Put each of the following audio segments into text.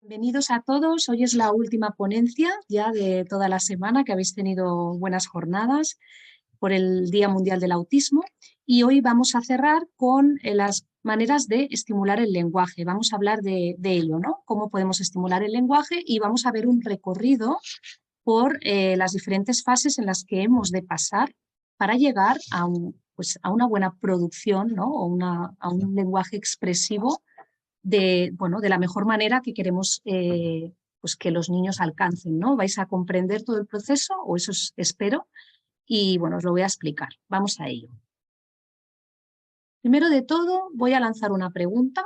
Bienvenidos a todos. Hoy es la última ponencia ya de toda la semana, que habéis tenido buenas jornadas por el Día Mundial del Autismo, y hoy vamos a cerrar con las maneras de estimular el lenguaje. Vamos a hablar de ello, ¿no? Cómo podemos estimular el lenguaje, y vamos a ver un recorrido por las diferentes fases en las que hemos de pasar para llegar a, a una buena producción, ¿no? A un lenguaje expresivo de la mejor manera que queremos pues que los niños alcancen, ¿no? Vais a comprender todo el proceso, o eso espero, y bueno, os lo voy a explicar. Vamos a ello. Primero de todo, voy a lanzar una pregunta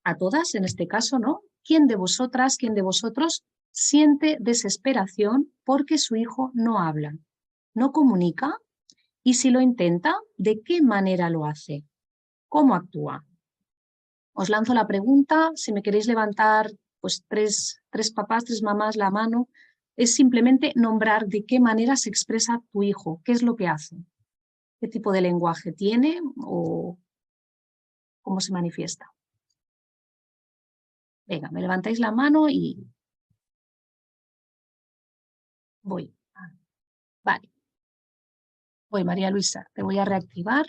a todas, en este caso, ¿no? ¿Quién de vosotras, quién de vosotros siente desesperación porque su hijo no habla, no comunica? Y si lo intenta, ¿de qué manera lo hace? ¿Cómo actúa? Os lanzo la pregunta. Si me queréis levantar pues tres papás, tres mamás la mano, es simplemente nombrar de qué manera se expresa tu hijo, qué es lo que hace, qué tipo de lenguaje tiene o cómo se manifiesta. Venga, me levantáis la mano y voy. Vale. Voy, María Luisa, te voy a reactivar.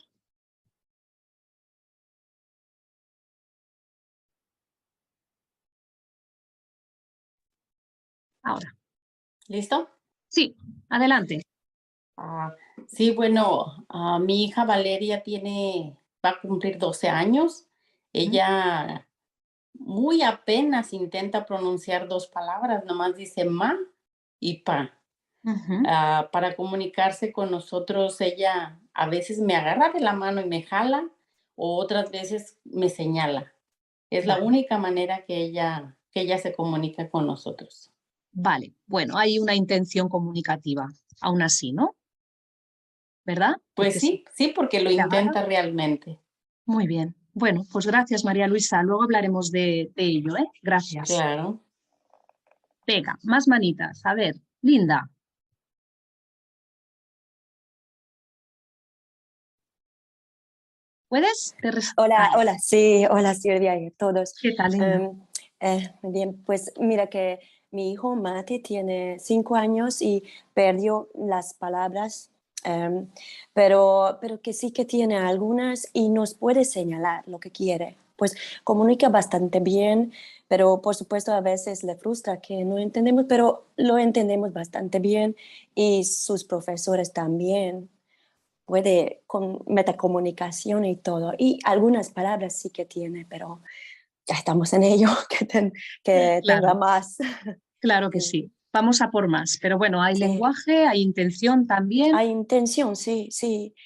Ahora. ¿Listo? Sí, adelante. Sí, bueno, mi hija Valeria va a cumplir 12 años. Ella muy apenas intenta pronunciar dos palabras, nomás dice ma y pa. Para comunicarse con nosotros, ella a veces me agarra de la mano y me jala, o otras veces me señala. Es la única manera que ella se comunica con nosotros. Vale, bueno, hay una intención comunicativa, aún así, ¿no? ¿Verdad? Pues Porque sí, porque lo intenta realmente. Muy bien. Bueno, pues gracias, María Luisa. Luego hablaremos de ello, ¿eh? Gracias. Claro. Venga, más manitas. A ver, Linda. ¿Puedes? Hola, sí, hola Silvia y a todos. ¿Qué tal, Linda? Muy bien, pues mira que mi hijo Mate tiene 5 años y perdió las palabras, pero que sí que tiene algunas y nos puede señalar lo que quiere. Pues comunica bastante bien, pero por supuesto a veces le frustra que no entendemos, pero lo entendemos bastante bien, y sus profesores también. Puede con metacomunicación y todo. Y algunas palabras sí que tiene, pero ya estamos en ello, que tenga más. Claro que sí. Vamos a por más. Pero bueno, hay lenguaje, hay intención también. Hay intención, sí.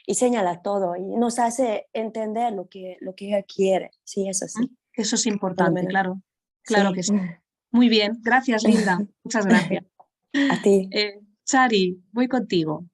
Y señala todo y nos hace entender lo que ella quiere. Sí, eso sí. Eso es importante, claro. Claro sí. que sí. Muy bien. Gracias, Linda. Muchas gracias. A ti. Chari, voy contigo.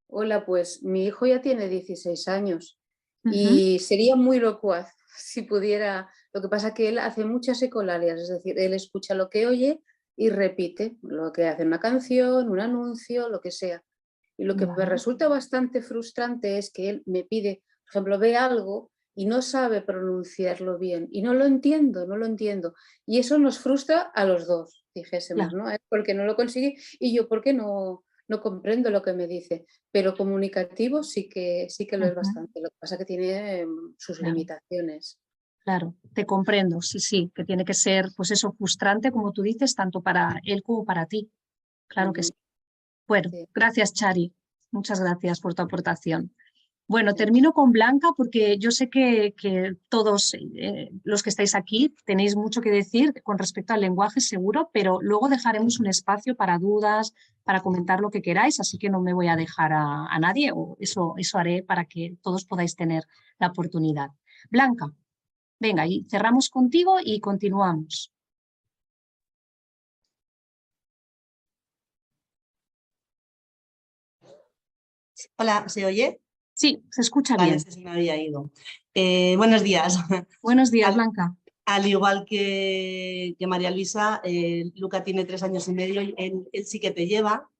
Hola, pues mi hijo ya tiene 16 años y sería muy locuaz si pudiera. Lo que pasa es que él hace muchas ecolalias, es decir, él escucha lo que oye y repite lo que hace una canción, un anuncio, lo que sea. Y lo que me resulta bastante frustrante es que él me pide, por ejemplo, ve algo y no sabe pronunciarlo bien y no lo entiendo. Y eso nos frustra a los dos, dijésemos, ¿no? Porque no lo consigue y yo porque no comprendo lo que me dice, pero comunicativo sí que lo es bastante. Lo que pasa es que tiene sus limitaciones. Claro, te comprendo, sí, que tiene que ser, pues eso, frustrante, como tú dices, tanto para él como para ti. Claro que sí. Bueno, gracias, Chari. Muchas gracias por tu aportación. Bueno, termino con Blanca, porque yo sé que todos los que estáis aquí tenéis mucho que decir con respecto al lenguaje, seguro, pero luego dejaremos un espacio para dudas, para comentar lo que queráis, así que no me voy a dejar a nadie, o eso haré para que todos podáis tener la oportunidad. Blanca, venga, y cerramos contigo y continuamos. Hola, ¿se oye? Sí, se escucha bien. bien. Se me había ido. Buenos días. Buenos días, Blanca. Al igual que María Luisa, Luca tiene 3 años y medio y él sí que te lleva.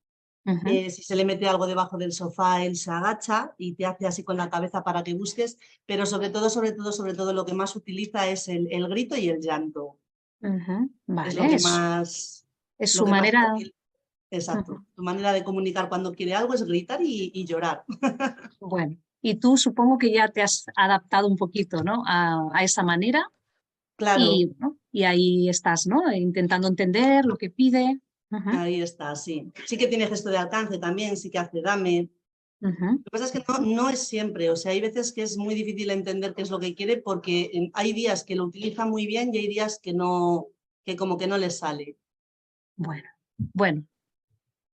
Si se le mete algo debajo del sofá, él se agacha y te hace así con la cabeza para que busques, pero sobre todo lo que más utiliza es el grito y el llanto. Es lo Vale, que más... es Lo su que más manera. fácil. Exacto. Tu manera de comunicar cuando quiere algo es gritar y llorar. Bueno, y tú supongo que ya te has adaptado un poquito, ¿no? a esa manera Claro, y, ¿no? Y ahí estás, ¿no? Intentando entender lo que pide. ahí está, sí. Sí que tiene gesto de alcance también, sí que hace dame. Lo que pasa es que no es siempre, o sea, hay veces que es muy difícil entender qué es lo que quiere porque hay días que lo utiliza muy bien y hay días que no, que como que no le sale. Bueno,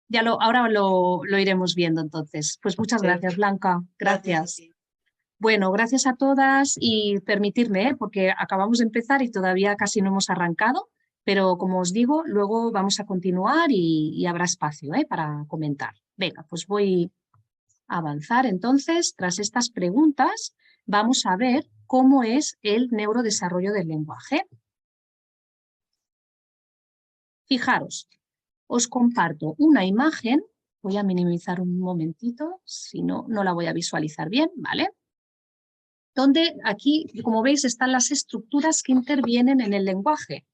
ya ahora lo iremos viendo entonces. Pues muchas gracias, Perfecto. Blanca. Gracias a Gracias. ti. Bueno, gracias a todas y permitirme, porque acabamos de empezar y todavía casi no hemos arrancado, pero como os digo, luego vamos a continuar y habrá espacio, para comentar. Venga, pues voy a avanzar entonces. Tras estas preguntas, vamos a ver cómo es el neurodesarrollo del lenguaje. Fijaros, os comparto una imagen. Voy a minimizar un momentito, si no, no la voy a visualizar bien, ¿vale? Donde aquí, como veis, están las estructuras que intervienen en el lenguaje.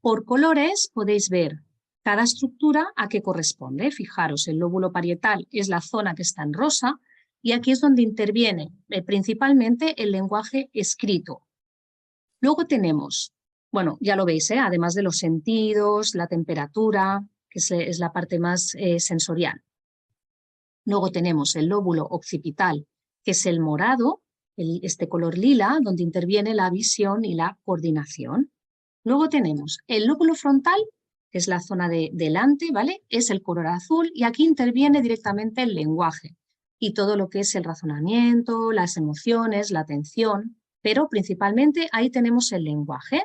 Por colores podéis ver cada estructura a qué corresponde. Fijaros, el lóbulo parietal es la zona que está en rosa y aquí es donde interviene principalmente el lenguaje escrito. Luego tenemos, bueno, ya lo veis, además de los sentidos, la temperatura, que es la parte más sensorial. Luego tenemos el lóbulo occipital, que es el morado, este color lila, donde interviene la visión y la coordinación. Luego tenemos el lóbulo frontal, que es la zona de delante, ¿vale? Es el color azul y aquí interviene directamente el lenguaje y todo lo que es el razonamiento, las emociones, la atención, pero principalmente ahí tenemos el lenguaje.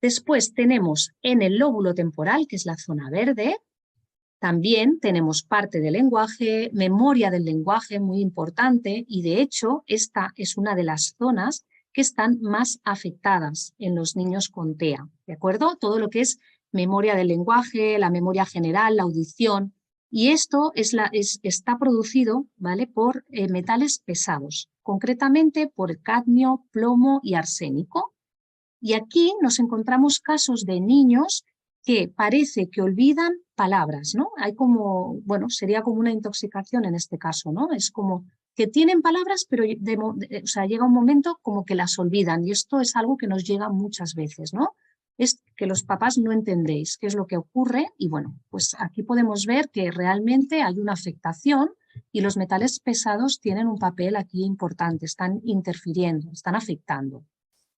Después tenemos en el lóbulo temporal, que es la zona verde, también tenemos parte del lenguaje, memoria del lenguaje, muy importante, y de hecho esta es una de las zonas que están más afectadas en los niños con TEA, ¿de acuerdo? Todo lo que es memoria del lenguaje, la memoria general, la audición, y esto está producido, ¿vale?, por metales pesados, concretamente por cadmio, plomo y arsénico. Y aquí nos encontramos casos de niños que parece que olvidan palabras, ¿no? Hay como, bueno, sería como una intoxicación en este caso, ¿no? Es como que tienen palabras, pero o sea, llega un momento como que las olvidan y esto es algo que nos llega muchas veces, ¿no? Es que los papás no entendéis qué es lo que ocurre y bueno, pues aquí podemos ver que realmente hay una afectación y los metales pesados tienen un papel aquí importante, están interfiriendo, están afectando.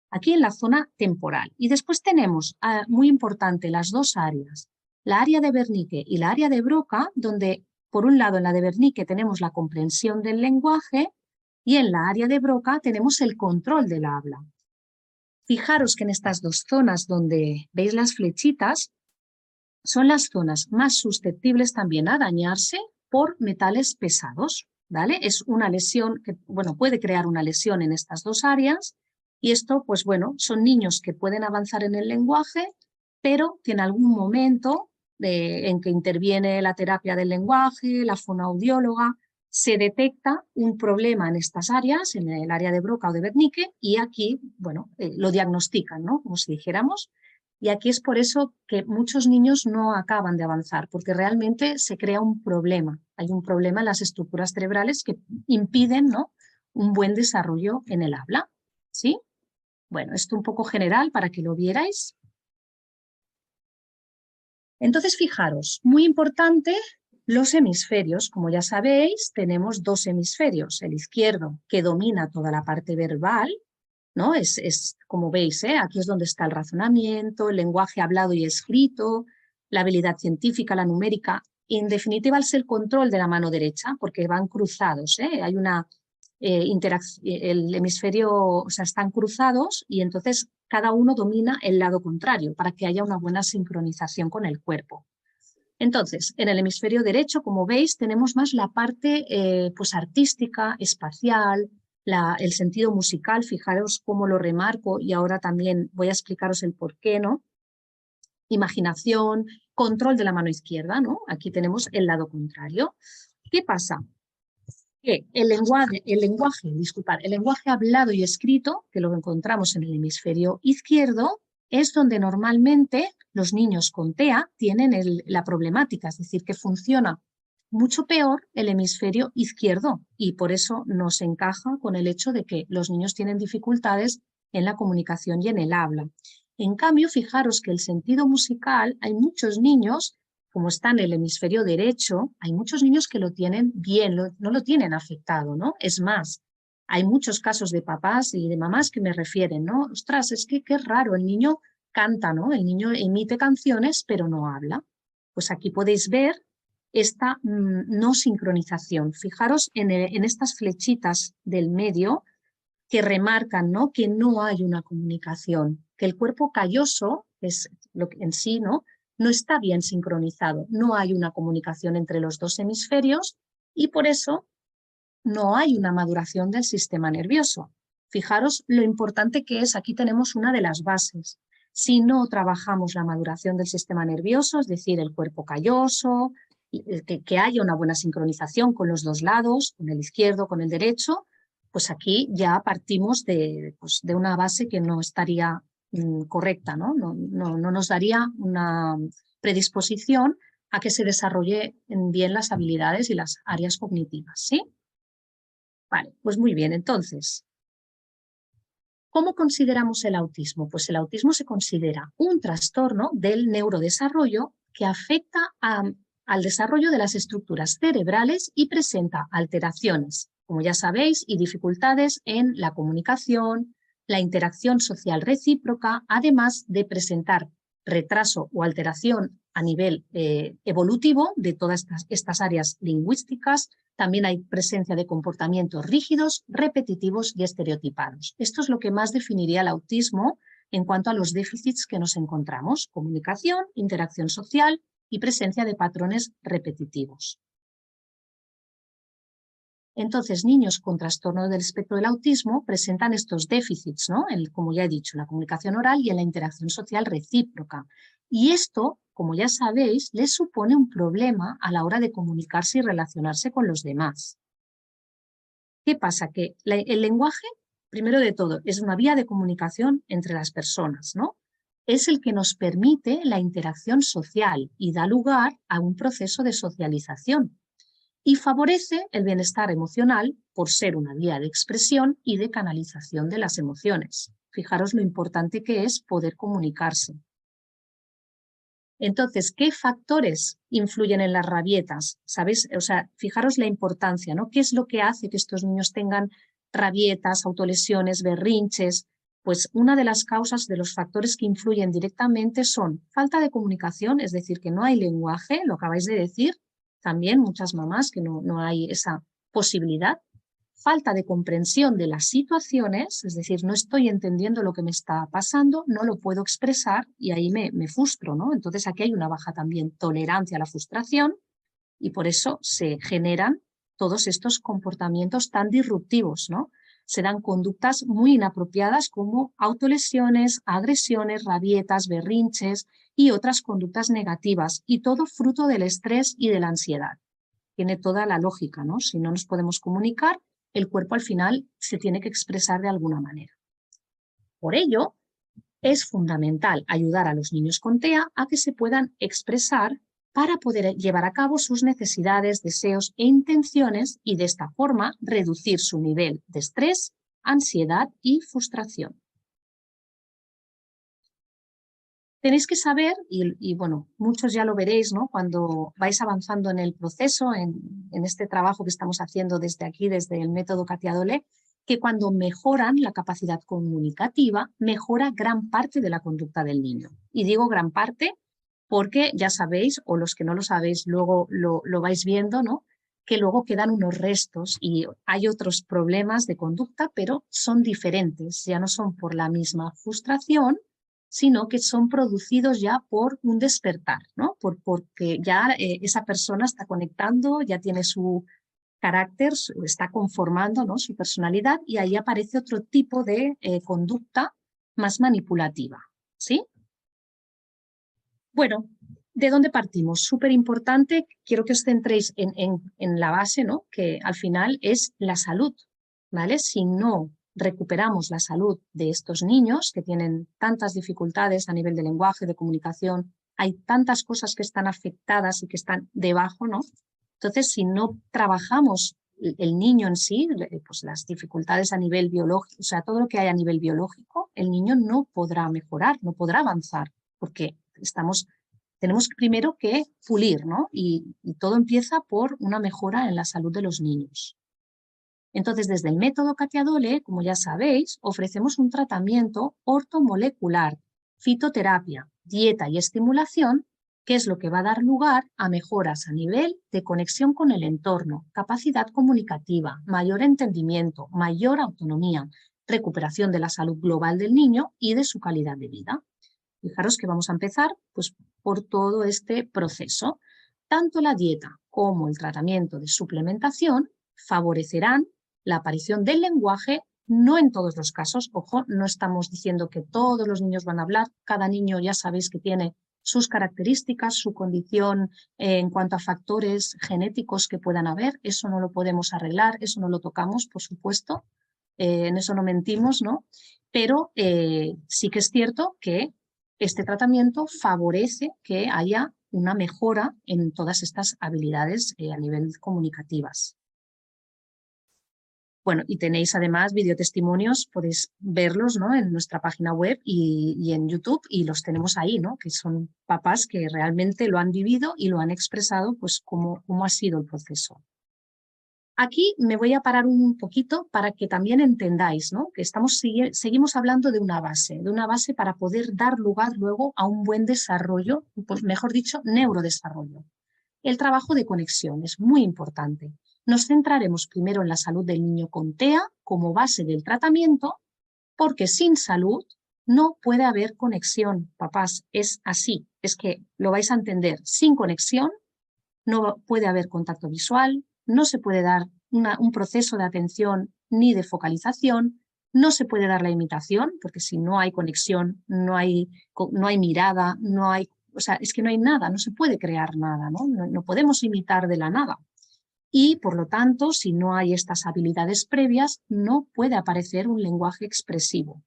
Aquí en la zona temporal. Y después tenemos, muy importante, las dos áreas, la área de Wernicke y la área de Broca, donde por un lado en la de Wernicke tenemos la comprensión del lenguaje y en la área de Broca tenemos el control del habla. Fijaros que en estas dos zonas donde veis las flechitas son las zonas más susceptibles también a dañarse por metales pesados, ¿vale? Es una lesión que, bueno, puede crear una lesión en estas dos áreas. Y esto, pues bueno, son niños que pueden avanzar en el lenguaje, pero que en algún momento en que interviene la terapia del lenguaje, la fonoaudióloga, se detecta un problema en estas áreas, en el área de Broca o de Wernicke, y aquí, bueno, lo diagnostican, ¿no? Como si dijéramos. Y aquí es por eso que muchos niños no acaban de avanzar, porque realmente se crea un problema. Hay un problema en las estructuras cerebrales que impiden, ¿no?, un buen desarrollo en el habla. ¿Sí? Bueno, esto un poco general para que lo vierais. Entonces, fijaros, muy importante, los hemisferios. Como ya sabéis, tenemos dos hemisferios. El izquierdo, que domina toda la parte verbal, ¿no? Es como veis, aquí es donde está el razonamiento, el lenguaje hablado y escrito, la habilidad científica, la numérica. En definitiva, es el control de la mano derecha, porque van cruzados, hay una el hemisferio, o sea, están cruzados y entonces cada uno domina el lado contrario para que haya una buena sincronización con el cuerpo. Entonces, en el hemisferio derecho, como veis, tenemos más la parte pues artística, espacial, el sentido musical. Fijaros cómo lo remarco y ahora también voy a explicaros el por qué, ¿no? Imaginación, control de la mano izquierda, ¿no? Aquí tenemos el lado contrario. ¿Qué pasa? Que el lenguaje hablado y escrito, que lo encontramos en el hemisferio izquierdo, es donde normalmente los niños con TEA tienen la problemática, es decir, que funciona mucho peor el hemisferio izquierdo y por eso nos encaja con el hecho de que los niños tienen dificultades en la comunicación y en el habla. En cambio, fijaros que el sentido musical, hay muchos niños, como está en el hemisferio derecho, hay muchos niños que lo tienen bien, no lo tienen afectado, ¿no? Es más, hay muchos casos de papás y de mamás que me refieren, ¿no? Ostras, es que qué raro, el niño canta, ¿no? El niño emite canciones, pero no habla. Pues aquí podéis ver esta no sincronización. Fijaros en estas flechitas del medio que remarcan, ¿no?, que no hay una comunicación, que el cuerpo calloso, que es lo que en sí, ¿no?, no está bien sincronizado, no hay una comunicación entre los dos hemisferios y por eso no hay una maduración del sistema nervioso. Fijaros lo importante que es, aquí tenemos una de las bases. Si no trabajamos la maduración del sistema nervioso, es decir, el cuerpo calloso, que haya una buena sincronización con los dos lados, con el izquierdo, con el derecho, pues aquí ya partimos de una base que no estaría correcta, ¿no? No nos daría una predisposición a que se desarrolle bien las habilidades y las áreas cognitivas, ¿sí? Vale, pues muy bien, entonces, ¿cómo consideramos el autismo? Pues el autismo se considera un trastorno del neurodesarrollo que afecta al desarrollo de las estructuras cerebrales y presenta alteraciones, como ya sabéis, y dificultades en la comunicación, la interacción social recíproca, además de presentar retraso o alteración a nivel evolutivo de todas estas áreas lingüísticas. También hay presencia de comportamientos rígidos, repetitivos y estereotipados. Esto es lo que más definiría el autismo en cuanto a los déficits que nos encontramos: comunicación, interacción social y presencia de patrones repetitivos. Entonces, niños con trastorno del espectro del autismo presentan estos déficits, ¿no? Como ya he dicho, en la comunicación oral y en la interacción social recíproca. Y esto, como ya sabéis, les supone un problema a la hora de comunicarse y relacionarse con los demás. ¿Qué pasa? Que el lenguaje, primero de todo, es una vía de comunicación entre las personas, ¿no? Es el que nos permite la interacción social y da lugar a un proceso de socialización. Y favorece el bienestar emocional por ser una vía de expresión y de canalización de las emociones. Fijaros lo importante que es poder comunicarse. Entonces, ¿qué factores influyen en las rabietas? ¿Sabéis? O sea, fijaros la importancia, ¿no? ¿Qué es lo que hace que estos niños tengan rabietas, autolesiones, berrinches? Pues una de las causas, de los factores que influyen directamente, son falta de comunicación, es decir, que no hay lenguaje, lo acabáis de decir, también muchas mamás que no hay esa posibilidad, falta de comprensión de las situaciones, es decir, no estoy entendiendo lo que me está pasando, no lo puedo expresar y ahí me frustro, ¿no? Entonces aquí hay una baja también tolerancia a la frustración y por eso se generan todos estos comportamientos tan disruptivos, ¿no? Se dan conductas muy inapropiadas como autolesiones, agresiones, rabietas, berrinches y otras conductas negativas, y todo fruto del estrés y de la ansiedad. Tiene toda la lógica, ¿no? Si no nos podemos comunicar, el cuerpo al final se tiene que expresar de alguna manera. Por ello, es fundamental ayudar a los niños con TEA a que se puedan expresar para poder llevar a cabo sus necesidades, deseos e intenciones y de esta forma reducir su nivel de estrés, ansiedad y frustración. Tenéis que saber, y bueno, muchos ya lo veréis, ¿no?, cuando vais avanzando en el proceso, en este trabajo que estamos haciendo desde aquí, desde el método Katia Dole, que cuando mejoran la capacidad comunicativa, mejora gran parte de la conducta del niño. Y digo gran parte porque ya sabéis, o los que no lo sabéis luego lo vais viendo, ¿no?, que luego quedan unos restos y hay otros problemas de conducta, pero son diferentes, ya no son por la misma frustración, sino que son producidos ya por un despertar, ¿no? Porque ya esa persona está conectando, ya tiene su carácter, está conformando, ¿no?, su personalidad, y ahí aparece otro tipo de conducta más manipulativa, ¿sí? Bueno, ¿de dónde partimos? Súper importante, quiero que os centréis en la base, ¿no? Que al final es la salud, ¿vale? Si no recuperamos la salud de estos niños que tienen tantas dificultades a nivel de lenguaje, de comunicación, hay tantas cosas que están afectadas y que están debajo, ¿no? Entonces, si no trabajamos el niño en sí, pues las dificultades a nivel biológico, o sea, todo lo que hay a nivel biológico, el niño no podrá mejorar, no podrá avanzar, porque tenemos primero que pulir, ¿no? Y todo empieza por una mejora en la salud de los niños. Entonces, desde el método Katia Dole, como ya sabéis, ofrecemos un tratamiento ortomolecular, fitoterapia, dieta y estimulación, que es lo que va a dar lugar a mejoras a nivel de conexión con el entorno, capacidad comunicativa, mayor entendimiento, mayor autonomía, recuperación de la salud global del niño y de su calidad de vida. Fijaros que vamos a empezar pues, por todo este proceso. Tanto la dieta como el tratamiento de suplementación favorecerán la aparición del lenguaje, no en todos los casos, ojo, no estamos diciendo que todos los niños van a hablar, cada niño ya sabéis que tiene sus características, su condición en cuanto a factores genéticos que puedan haber, eso no lo podemos arreglar, eso no lo tocamos, por supuesto, en eso no mentimos, ¿no? Pero sí que es cierto que este tratamiento favorece que haya una mejora en todas estas habilidades a nivel comunicativas. Bueno, y tenéis además videotestimonios, podéis verlos, ¿no? En nuestra página web y en YouTube, y los tenemos ahí, ¿no? Que son papás que realmente lo han vivido y lo han expresado, pues cómo ha sido el proceso. Aquí me voy a parar un poquito para que también entendáis, ¿no? Que seguimos hablando de una base para poder dar lugar luego a un buen desarrollo, pues mejor dicho, neurodesarrollo. El trabajo de conexión es muy importante. Nos centraremos primero en la salud del niño con TEA como base del tratamiento, porque sin salud no puede haber conexión, papás, es así, es que lo vais a entender, sin conexión no puede haber contacto visual, no se puede dar un proceso de atención ni de focalización, no se puede dar la imitación, porque si no hay conexión, no hay mirada, o sea, es que no hay nada, no se puede crear nada, ¿no? No podemos imitar de la nada. Y, por lo tanto, si no hay estas habilidades previas, no puede aparecer un lenguaje expresivo,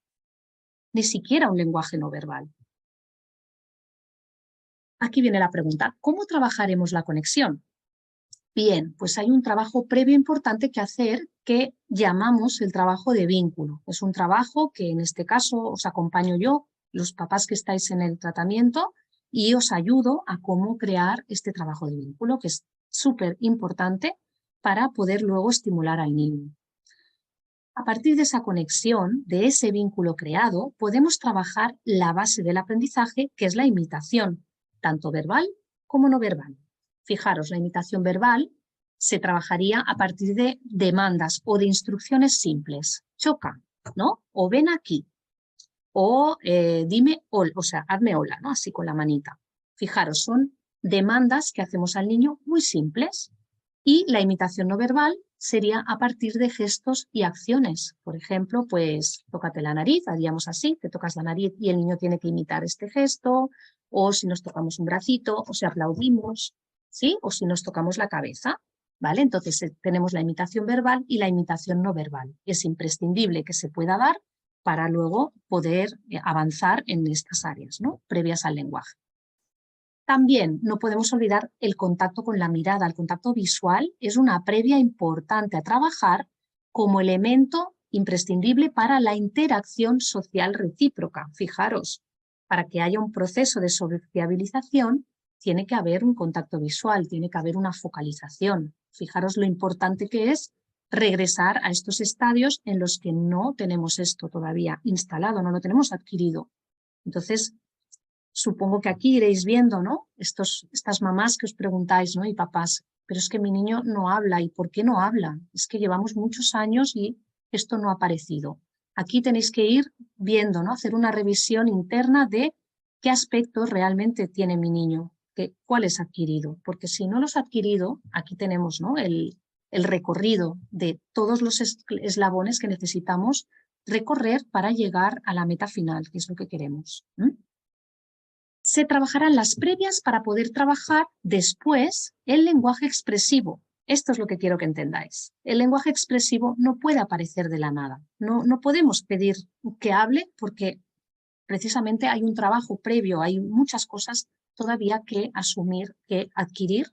ni siquiera un lenguaje no verbal. Aquí viene la pregunta, ¿cómo trabajaremos la conexión? Bien, pues hay un trabajo previo importante que hacer que llamamos el trabajo de vínculo. Es un trabajo que en este caso os acompaño yo, los papás que estáis en el tratamiento, y os ayudo a cómo crear este trabajo de vínculo, que es súper importante para poder luego estimular al niño. A partir de esa conexión, de ese vínculo creado, podemos trabajar la base del aprendizaje, que es la imitación, tanto verbal como no verbal. Fijaros, la imitación verbal se trabajaría a partir de demandas o de instrucciones simples. Choca, ¿no? O ven aquí. O dime, o sea, hazme hola, ¿no? Así con la manita. Fijaros, son demandas que hacemos al niño muy simples. Y la imitación no verbal sería a partir de gestos y acciones. Por ejemplo, pues tócate la nariz, haríamos así, te tocas la nariz y el niño tiene que imitar este gesto, o si nos tocamos un bracito, o si aplaudimos, ¿sí? O si nos tocamos la cabeza, ¿vale? Entonces tenemos la imitación verbal y la imitación no verbal. Es imprescindible que se pueda dar para luego poder avanzar en estas áreas, ¿no? Previas al lenguaje. También no podemos olvidar el contacto con la mirada. El contacto visual es una previa importante a trabajar como elemento imprescindible para la interacción social recíproca. Fijaros, para que haya un proceso de sociabilización tiene que haber un contacto visual, tiene que haber una focalización. Fijaros lo importante que es regresar a estos estadios en los que no tenemos esto todavía instalado, no lo tenemos adquirido. Entonces, supongo que aquí iréis viendo, ¿no? Estas mamás que os preguntáis, ¿no? Y papás, pero es que mi niño no habla. ¿Y por qué no habla? Es que llevamos muchos años y esto no ha aparecido. Aquí tenéis que ir viendo, ¿no? Hacer una revisión interna de qué aspectos realmente tiene mi niño, cuáles ha adquirido. Porque si no los ha adquirido, aquí tenemos, ¿no? el recorrido de todos los eslabones que necesitamos recorrer para llegar a la meta final, que es lo que queremos. se trabajarán las previas para poder trabajar después el lenguaje expresivo. Esto es lo que quiero que entendáis. El lenguaje expresivo no puede aparecer de la nada. No podemos pedir que hable porque precisamente hay un trabajo previo, hay muchas cosas todavía que asumir, que adquirir.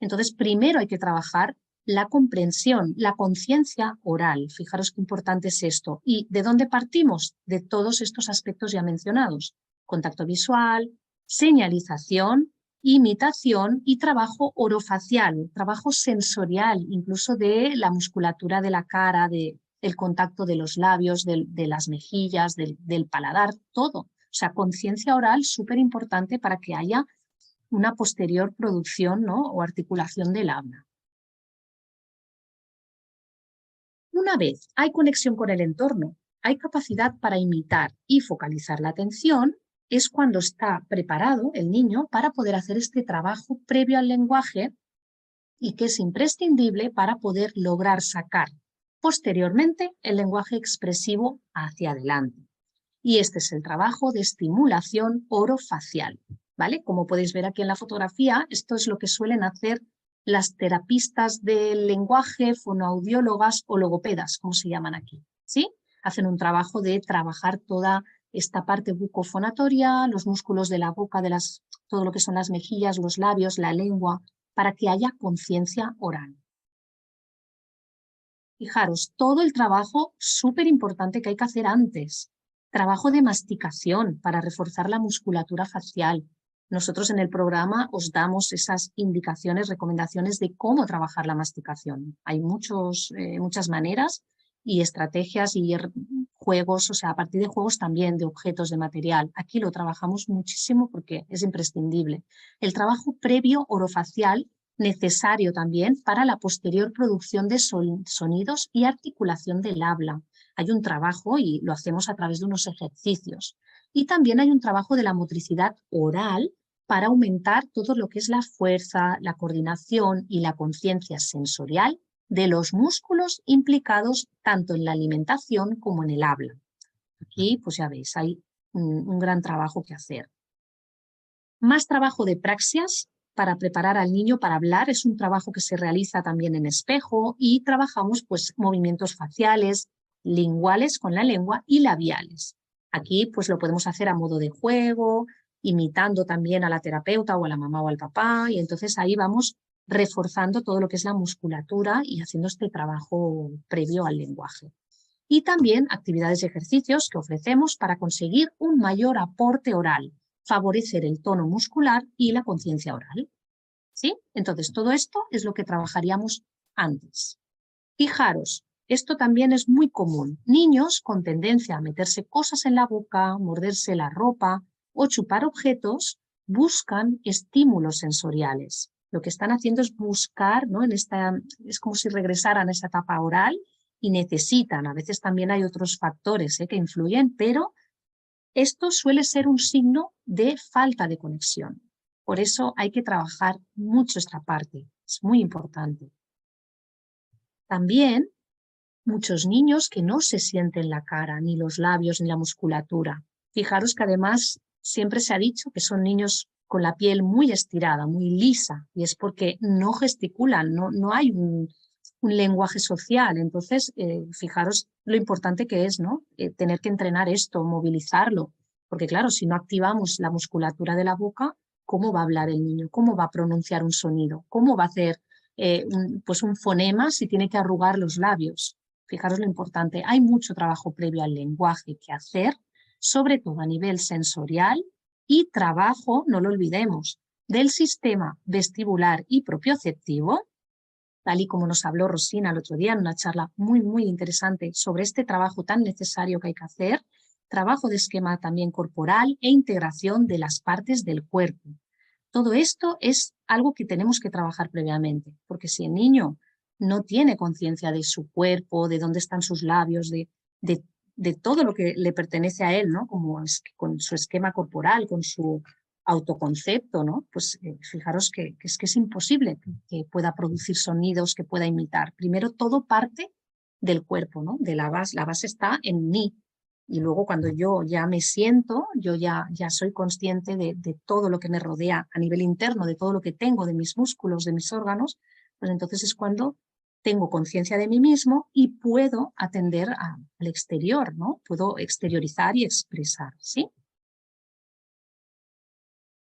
Entonces, primero hay que trabajar la comprensión, la conciencia oral. Fijaros qué importante es esto. ¿Y de dónde partimos? De todos estos aspectos ya mencionados. Contacto visual, señalización, imitación y trabajo orofacial, trabajo sensorial, incluso de la musculatura de la cara, del contacto de los labios, de las mejillas, del paladar, todo. O sea, conciencia oral súper importante para que haya una posterior producción, ¿no?, o articulación del habla. Una vez hay conexión con el entorno, hay capacidad para imitar y focalizar la atención, es cuando está preparado el niño para poder hacer este trabajo previo al lenguaje y que es imprescindible para poder lograr sacar posteriormente el lenguaje expresivo hacia adelante. Y este es el trabajo de estimulación orofacial, ¿vale? Como podéis ver aquí en la fotografía, esto es lo que suelen hacer las terapistas del lenguaje, fonoaudiólogas o logopedas, como se llaman aquí, ¿sí? Hacen un trabajo de trabajar toda esta parte bucofonatoria, los músculos de la boca, todo lo que son las mejillas, los labios, la lengua, para que haya conciencia oral. Fijaros, todo el trabajo súper importante que hay que hacer antes. Trabajo de masticación para reforzar la musculatura facial. Nosotros en el programa os damos esas indicaciones, recomendaciones de cómo trabajar la masticación. Hay muchas maneras y estrategias y juegos, o sea, a partir de juegos también, de objetos, de material. Aquí lo trabajamos muchísimo porque es imprescindible. El trabajo previo orofacial necesario también para la posterior producción de sonidos y articulación del habla. Hay un trabajo y lo hacemos a través de unos ejercicios. Y también hay un trabajo de la motricidad oral para aumentar todo lo que es la fuerza, la coordinación y la conciencia sensorial de los músculos implicados tanto en la alimentación como en el habla. Aquí, pues ya veis, hay un gran trabajo que hacer. Más trabajo de praxias para preparar al niño para hablar. Es un trabajo que se realiza también en espejo y trabajamos pues movimientos faciales, linguales con la lengua y labiales. Aquí pues lo podemos hacer a modo de juego, imitando también a la terapeuta o a la mamá o al papá, y entonces ahí vamos reforzando todo lo que es la musculatura y haciendo este trabajo previo al lenguaje. Y también actividades y ejercicios que ofrecemos para conseguir un mayor aporte oral, favorecer el tono muscular y la conciencia oral. ¿Sí? Entonces, todo esto es lo que trabajaríamos antes. Fijaros, esto también es muy común. Niños con tendencia a meterse cosas en la boca, morderse la ropa o chupar objetos, buscan estímulos sensoriales. Lo que están haciendo es buscar, ¿no?, es como si regresaran a esa etapa oral y necesitan. A veces también hay otros factores que influyen, pero esto suele ser un signo de falta de conexión. Por eso hay que trabajar mucho esta parte, es muy importante. También muchos niños que no se sienten la cara, ni los labios, ni la musculatura. Fijaros que además siempre se ha dicho que son niños con la piel muy estirada, muy lisa, y es porque no gesticulan, no hay un lenguaje social. Entonces, fijaros lo importante que es, ¿no?, tener que entrenar esto, movilizarlo, porque claro, si no activamos la musculatura de la boca, ¿cómo va a hablar el niño? ¿Cómo va a pronunciar un sonido? ¿Cómo va a hacer un fonema si tiene que arrugar los labios? Fijaros lo importante, hay mucho trabajo previo al lenguaje que hacer, sobre todo a nivel sensorial, y trabajo, no lo olvidemos, del sistema vestibular y propioceptivo, tal y como nos habló Rosina el otro día en una charla muy interesante sobre este trabajo tan necesario que hay que hacer, trabajo de esquema también corporal e integración de las partes del cuerpo. Todo esto es algo que tenemos que trabajar previamente, porque si el niño no tiene conciencia de su cuerpo, de dónde están sus labios, de todo lo que le pertenece a él, ¿no?, como es, con su esquema corporal, con su autoconcepto, ¿no?, pues fijaros que es imposible que pueda producir sonidos, que pueda imitar. Primero todo parte del cuerpo, ¿no?, de la base está en mí. Y luego cuando yo ya me siento, yo ya soy consciente de todo lo que me rodea a nivel interno, de todo lo que tengo, de mis músculos, de mis órganos, pues entonces es cuando tengo conciencia de mí mismo y puedo atender al exterior, ¿no? Puedo exteriorizar y expresar, ¿sí?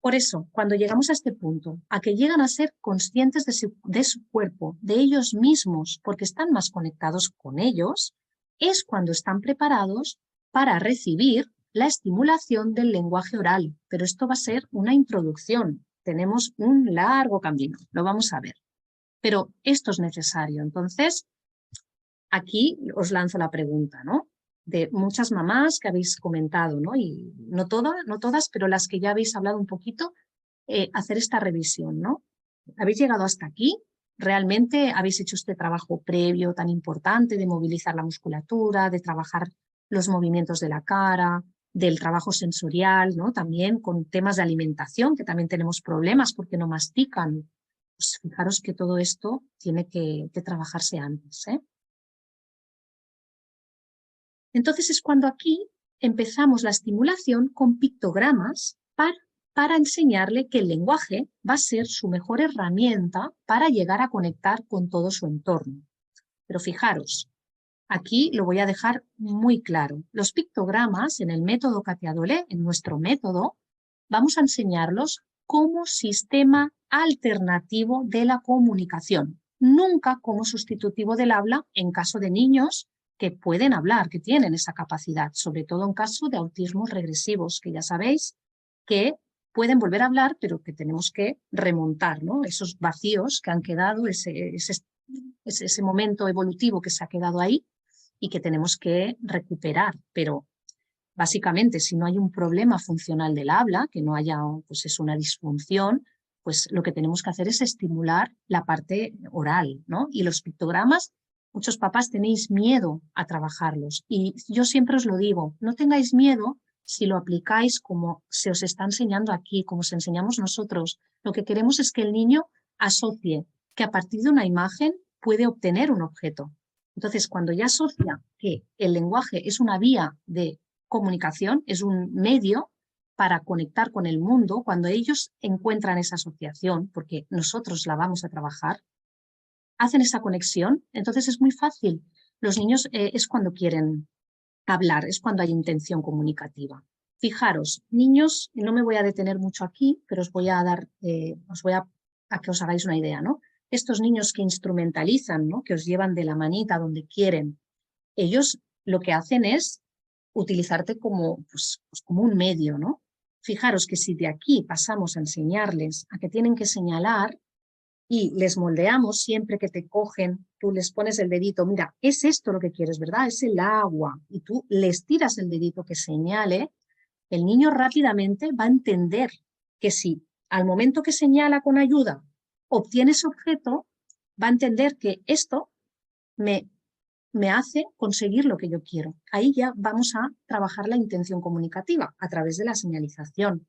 Por eso, cuando llegamos a este punto, a que llegan a ser conscientes de su cuerpo, de ellos mismos, porque están más conectados con ellos, es cuando están preparados para recibir la estimulación del lenguaje oral. Pero esto va a ser una introducción. Tenemos un largo camino, lo vamos a ver. Pero esto es necesario. Entonces, aquí os lanzo la pregunta, ¿no? De muchas mamás que habéis comentado, ¿no? Y no todas, pero las que ya habéis hablado un poquito, hacer esta revisión, ¿no? ¿Habéis llegado hasta aquí? ¿Realmente habéis hecho este trabajo previo tan importante de movilizar la musculatura, de trabajar los movimientos de la cara, del trabajo sensorial, ¿no? También con temas de alimentación, que también tenemos problemas porque no mastican. Pues fijaros que todo esto tiene que trabajarse antes, ¿eh? Entonces es cuando aquí empezamos la estimulación con pictogramas para enseñarle que el lenguaje va a ser su mejor herramienta para llegar a conectar con todo su entorno. Pero fijaros, aquí lo voy a dejar muy claro. Los pictogramas en el método Cateadole, en nuestro método, vamos a enseñarlos como sistema alternativo de la comunicación, nunca como sustitutivo del habla en caso de niños que pueden hablar, que tienen esa capacidad, sobre todo en caso de autismos regresivos, que ya sabéis que pueden volver a hablar, pero que tenemos que remontar, ¿no? Esos vacíos que han quedado, ese momento evolutivo que se ha quedado ahí y que tenemos que recuperar. Pero básicamente, si no hay un problema funcional del habla, que no haya pues, es una disfunción, pues lo que tenemos que hacer es estimular la parte oral, ¿no? Y los pictogramas, muchos papás tenéis miedo a trabajarlos. Y yo siempre os lo digo, no tengáis miedo si lo aplicáis como se os está enseñando aquí, como os enseñamos nosotros. Lo que queremos es que el niño asocie que a partir de una imagen puede obtener un objeto. Entonces, cuando ya asocia que el lenguaje es una vía de comunicación, es un medio para conectar con el mundo, cuando ellos encuentran esa asociación, porque nosotros la vamos a trabajar, hacen esa conexión, entonces es muy fácil. Los niños es cuando quieren hablar, es cuando hay intención comunicativa. Fijaros, niños, no me voy a detener mucho aquí, pero os voy a dar, a que os hagáis una idea, ¿no? Estos niños que instrumentalizan, ¿no? Que os llevan de la manita donde quieren, ellos lo que hacen es utilizarte como, pues como un medio, ¿no? Fijaros que si de aquí pasamos a enseñarles a que tienen que señalar y les moldeamos siempre que te cogen, tú les pones el dedito, mira, es esto lo que quieres, ¿verdad? Es el agua. Y tú les tiras el dedito que señale, el niño rápidamente va a entender que si al momento que señala con ayuda obtiene ese objeto, va a entender que esto me hace conseguir lo que yo quiero. Ahí ya vamos a trabajar la intención comunicativa a través de la señalización.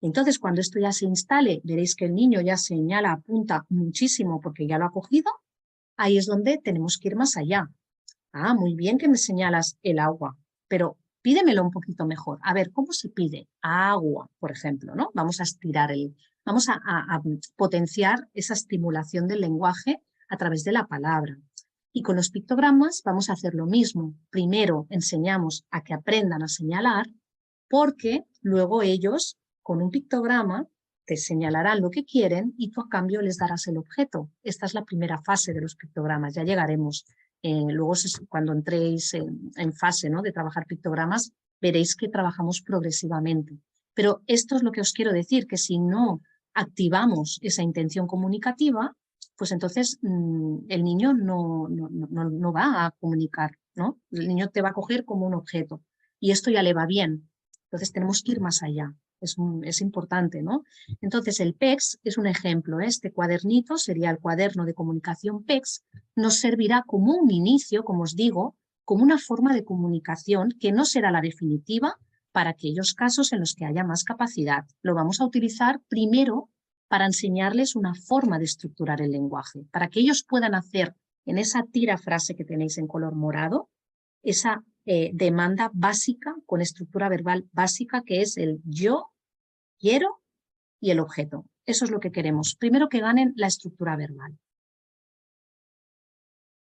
Entonces, cuando esto ya se instale, veréis que el niño ya señala, apunta muchísimo porque ya lo ha cogido. Ahí es donde tenemos que ir más allá. Ah, muy bien que me señalas el agua, pero pídemelo un poquito mejor. A ver, ¿cómo se pide? Agua, por ejemplo, ¿no? Vamos a estirar vamos a potenciar esa estimulación del lenguaje a través de la palabra. Y con los pictogramas vamos a hacer lo mismo. Primero enseñamos a que aprendan a señalar, porque luego ellos, con un pictograma, te señalarán lo que quieren y tú a cambio les darás el objeto. Esta es la primera fase de los pictogramas, ya llegaremos. Luego cuando entréis en fase, ¿no?, de trabajar pictogramas, veréis que trabajamos progresivamente. Pero esto es lo que os quiero decir, que si no activamos esa intención comunicativa, pues entonces el niño no va a comunicar, ¿no? El niño te va a coger como un objeto y esto ya le va bien. Entonces tenemos que ir más allá. Es importante, ¿no? Entonces el PECS es un ejemplo. Este cuadernito sería el cuaderno de comunicación PECS. Nos servirá como un inicio, como os digo, como una forma de comunicación que no será la definitiva para aquellos casos en los que haya más capacidad. Lo vamos a utilizar primero para enseñarles una forma de estructurar el lenguaje, para que ellos puedan hacer en esa tira frase que tenéis en color morado, esa demanda básica con estructura verbal básica, que es el yo, quiero y el objeto. Eso es lo que queremos. Primero que ganen la estructura verbal.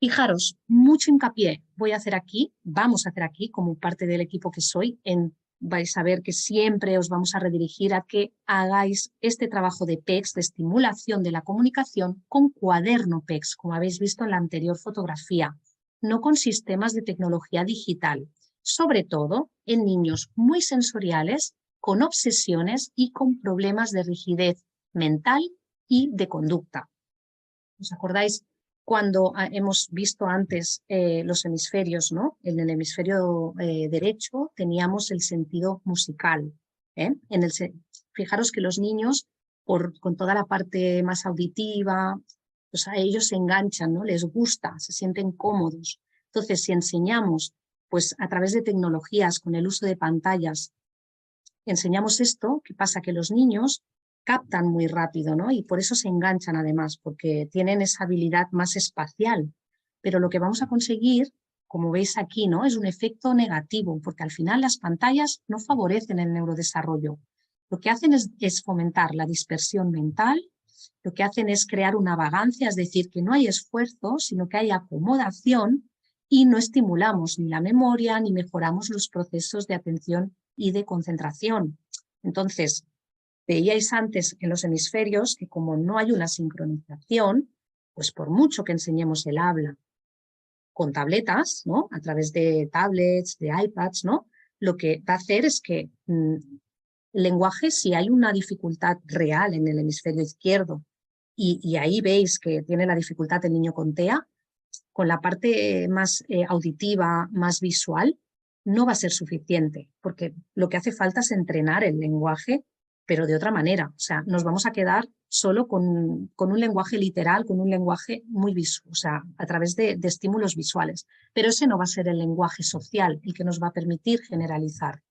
Fijaros, mucho hincapié vamos a hacer aquí, como parte del equipo que soy, vais a ver que siempre os vamos a redirigir a que hagáis este trabajo de PECS, de estimulación de la comunicación, con cuaderno PECS, como habéis visto en la anterior fotografía, no con sistemas de tecnología digital, sobre todo en niños muy sensoriales, con obsesiones y con problemas de rigidez mental y de conducta. ¿Os acordáis? Cuando hemos visto antes los hemisferios, ¿no? En el hemisferio derecho teníamos el sentido musical. Fijaros que los niños, con toda la parte más auditiva, pues a ellos se enganchan, ¿no? Les gusta, se sienten cómodos. Entonces, si enseñamos, pues a través de tecnologías, con el uso de pantallas, enseñamos esto, ¿qué pasa? Que los niños captan muy rápido, ¿no? Y por eso se enganchan además, porque tienen esa habilidad más espacial. Pero lo que vamos a conseguir, como veis aquí, ¿no? Es un efecto negativo, porque al final las pantallas no favorecen el neurodesarrollo. Lo que hacen es fomentar la dispersión mental, lo que hacen es crear una vagancia, es decir, que no hay esfuerzo, sino que hay acomodación y no estimulamos ni la memoria ni mejoramos los procesos de atención y de concentración. Entonces, veíais antes en los hemisferios que como no hay una sincronización, pues por mucho que enseñemos el habla con tabletas, ¿no? A través de tablets, de iPads, ¿no? Lo que va a hacer es que el lenguaje, si hay una dificultad real en el hemisferio izquierdo, y ahí veis que tiene la dificultad el niño con TEA, con la parte más auditiva, más visual, no va a ser suficiente, porque lo que hace falta es entrenar el lenguaje, pero de otra manera. O sea, nos vamos a quedar solo con un lenguaje literal, con un lenguaje muy visual, o sea, a través de estímulos visuales. Pero ese no va a ser el lenguaje social, el que nos va a permitir generalizar.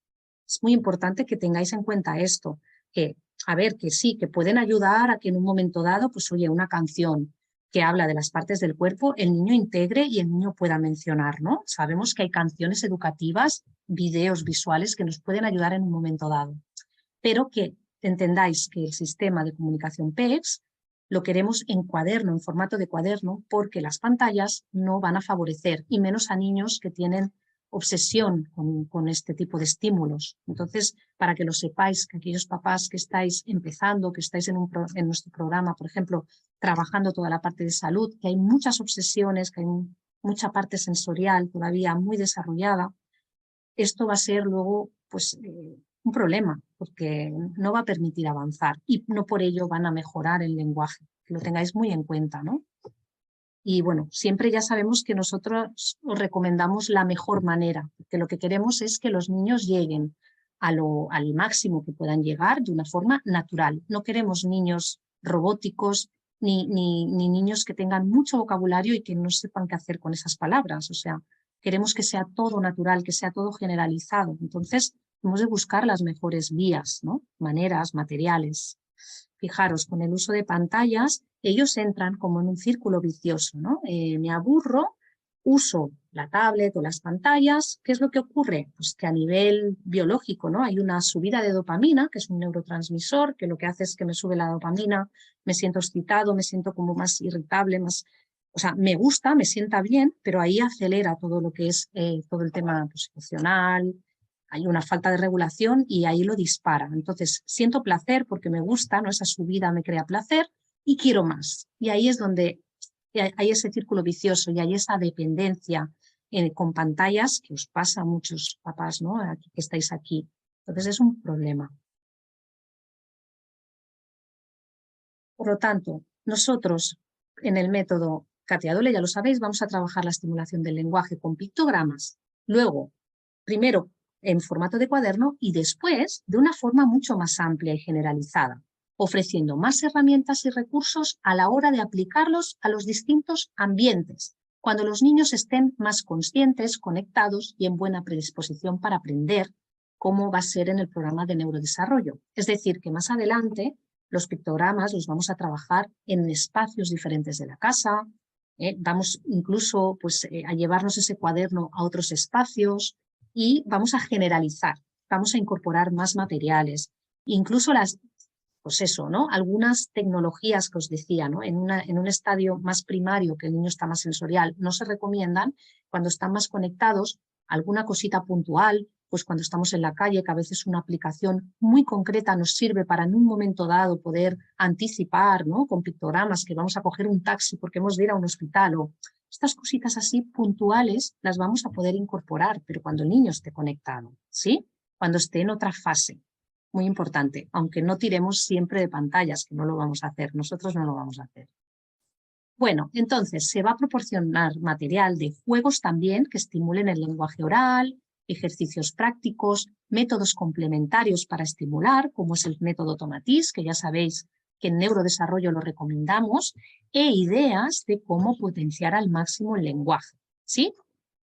Es muy importante que tengáis en cuenta esto, que, a ver, que sí, que pueden ayudar a que en un momento dado, pues oye, una canción que habla de las partes del cuerpo, el niño integre y el niño pueda mencionar, ¿no? Sabemos que hay canciones educativas, videos visuales que nos pueden ayudar en un momento dado, pero que entendáis que el sistema de comunicación PECS lo queremos en cuaderno, en formato de cuaderno, porque las pantallas no van a favorecer, y menos a niños que tienen obsesión con este tipo de estímulos. Entonces, para que lo sepáis, que aquellos papás que estáis empezando, que estáis en nuestro programa, por ejemplo, trabajando toda la parte de salud, que hay muchas obsesiones, que hay mucha parte sensorial todavía muy desarrollada, esto va a ser luego pues, un problema, porque no va a permitir avanzar y no por ello van a mejorar el lenguaje, que lo tengáis muy en cuenta, ¿no? Y bueno, siempre ya sabemos que nosotros os recomendamos la mejor manera, porque lo que queremos es que los niños lleguen al máximo que puedan llegar de una forma natural. No queremos niños robóticos ni niños que tengan mucho vocabulario y que no sepan qué hacer con esas palabras. O sea, queremos que sea todo natural, que sea todo generalizado. Entonces, hemos de buscar las mejores vías, ¿no? Maneras, materiales. Fijaros, con el uso de pantallas, ellos entran como en un círculo vicioso, ¿no? Me aburro, uso la tablet o las pantallas. ¿Qué es lo que ocurre? Pues que a nivel biológico, ¿no? Hay una subida de dopamina, que es un neurotransmisor, que lo que hace es que me sube la dopamina, me siento excitado, me siento como más irritable, más... O sea, me gusta, me sienta bien, pero ahí acelera todo lo que es todo el tema pues, emocional. Hay una falta de regulación y ahí lo dispara. Entonces, siento placer porque me gusta, ¿no? Esa subida me crea placer y quiero más. Y ahí es donde hay ese círculo vicioso y hay esa dependencia con pantallas que os pasa a muchos papás, ¿no? Aquí, que estáis aquí. Entonces, es un problema. Por lo tanto, nosotros en el método Katia Dole, ya lo sabéis, vamos a trabajar la estimulación del lenguaje con pictogramas. Luego, primero, en formato de cuaderno y después de una forma mucho más amplia y generalizada, ofreciendo más herramientas y recursos a la hora de aplicarlos a los distintos ambientes, cuando los niños estén más conscientes, conectados y en buena predisposición para aprender cómo va a ser en el programa de neurodesarrollo. Es decir, que más adelante los pictogramas los vamos a trabajar en espacios diferentes de la casa, Vamos incluso pues, a llevarnos ese cuaderno a otros espacios y vamos a generalizar, vamos a incorporar más materiales, incluso pues eso, ¿no? Algunas tecnologías que os decía, ¿no? En un estadio más primario, que el niño está más sensorial, no se recomiendan. Cuando están más conectados, alguna cosita puntual, pues cuando estamos en la calle, que a veces una aplicación muy concreta nos sirve para en un momento dado poder anticipar, ¿no? Con pictogramas, que vamos a coger un taxi porque hemos de ir a un hospital, o estas cositas así puntuales las vamos a poder incorporar, pero cuando el niño esté conectado, ¿sí? Cuando esté en otra fase. Muy importante, aunque no tiremos siempre de pantallas, que no lo vamos a hacer, nosotros no lo vamos a hacer. Bueno, entonces se va a proporcionar material de juegos también que estimulen el lenguaje oral, ejercicios prácticos, métodos complementarios para estimular, como es el método Tomatis, que ya sabéis que en neurodesarrollo lo recomendamos, e ideas de cómo potenciar al máximo el lenguaje, ¿sí?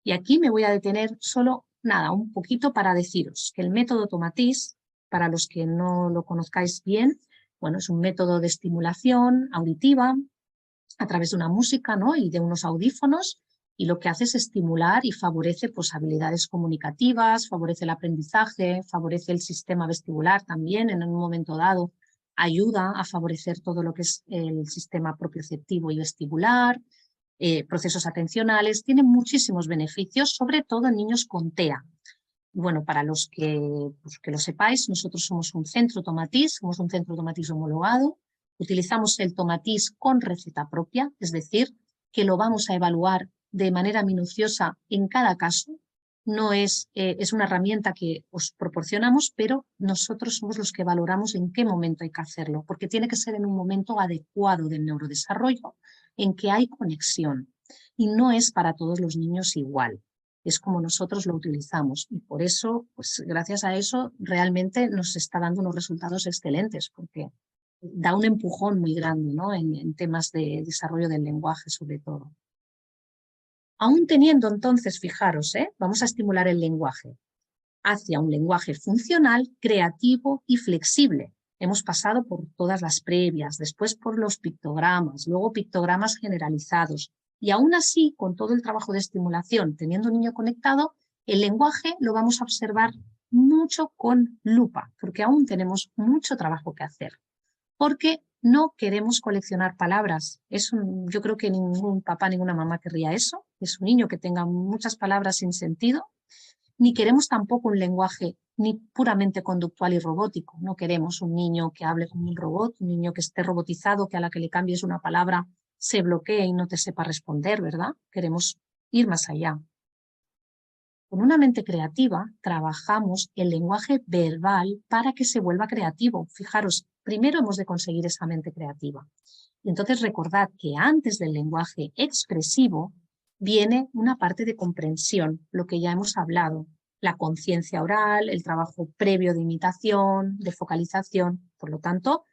Y aquí me voy a detener solo, nada, un poquito para deciros que el método Tomatis, para los que no lo conozcáis bien, bueno, es un método de estimulación auditiva a través de una música, ¿no? Y de unos audífonos, y lo que hace es estimular y favorece pues, habilidades comunicativas, favorece el aprendizaje, favorece el sistema vestibular también en un momento dado, ayuda a favorecer todo lo que es el sistema propioceptivo y vestibular, procesos atencionales, tiene muchísimos beneficios, sobre todo en niños con TEA. Bueno, para los pues, que lo sepáis, nosotros somos un centro Tomatis, somos un centro Tomatis homologado, utilizamos el Tomatis con receta propia, es decir, que lo vamos a evaluar de manera minuciosa en cada caso. No es una herramienta que os proporcionamos, pero nosotros somos los que valoramos en qué momento hay que hacerlo, porque tiene que ser en un momento adecuado del neurodesarrollo, en que hay conexión, y no es para todos los niños igual. Es como nosotros lo utilizamos y por eso, pues gracias a eso, realmente nos está dando unos resultados excelentes porque da un empujón muy grande, ¿no? en temas de desarrollo del lenguaje sobre todo. Aún teniendo entonces, fijaros, vamos a estimular el lenguaje hacia un lenguaje funcional, creativo y flexible. Hemos pasado por todas las previas, después por los pictogramas, luego pictogramas generalizados. Y aún así, con todo el trabajo de estimulación, teniendo un niño conectado, el lenguaje lo vamos a observar mucho con lupa, porque aún tenemos mucho trabajo que hacer. Porque no queremos coleccionar palabras. Yo creo que ningún papá, ninguna mamá querría eso. Es un niño que tenga muchas palabras sin sentido. Ni queremos tampoco un lenguaje ni puramente conductual y robótico. No queremos un niño que hable como un robot, un niño que esté robotizado, que a la que le cambies una palabra se bloquee y no te sepa responder, ¿verdad? Queremos ir más allá. Con una mente creativa trabajamos el lenguaje verbal para que se vuelva creativo. Fijaros, primero hemos de conseguir esa mente creativa. Y entonces recordad que antes del lenguaje expresivo viene una parte de comprensión, lo que ya hemos hablado, la conciencia oral, el trabajo previo de imitación, de focalización. Por lo tanto,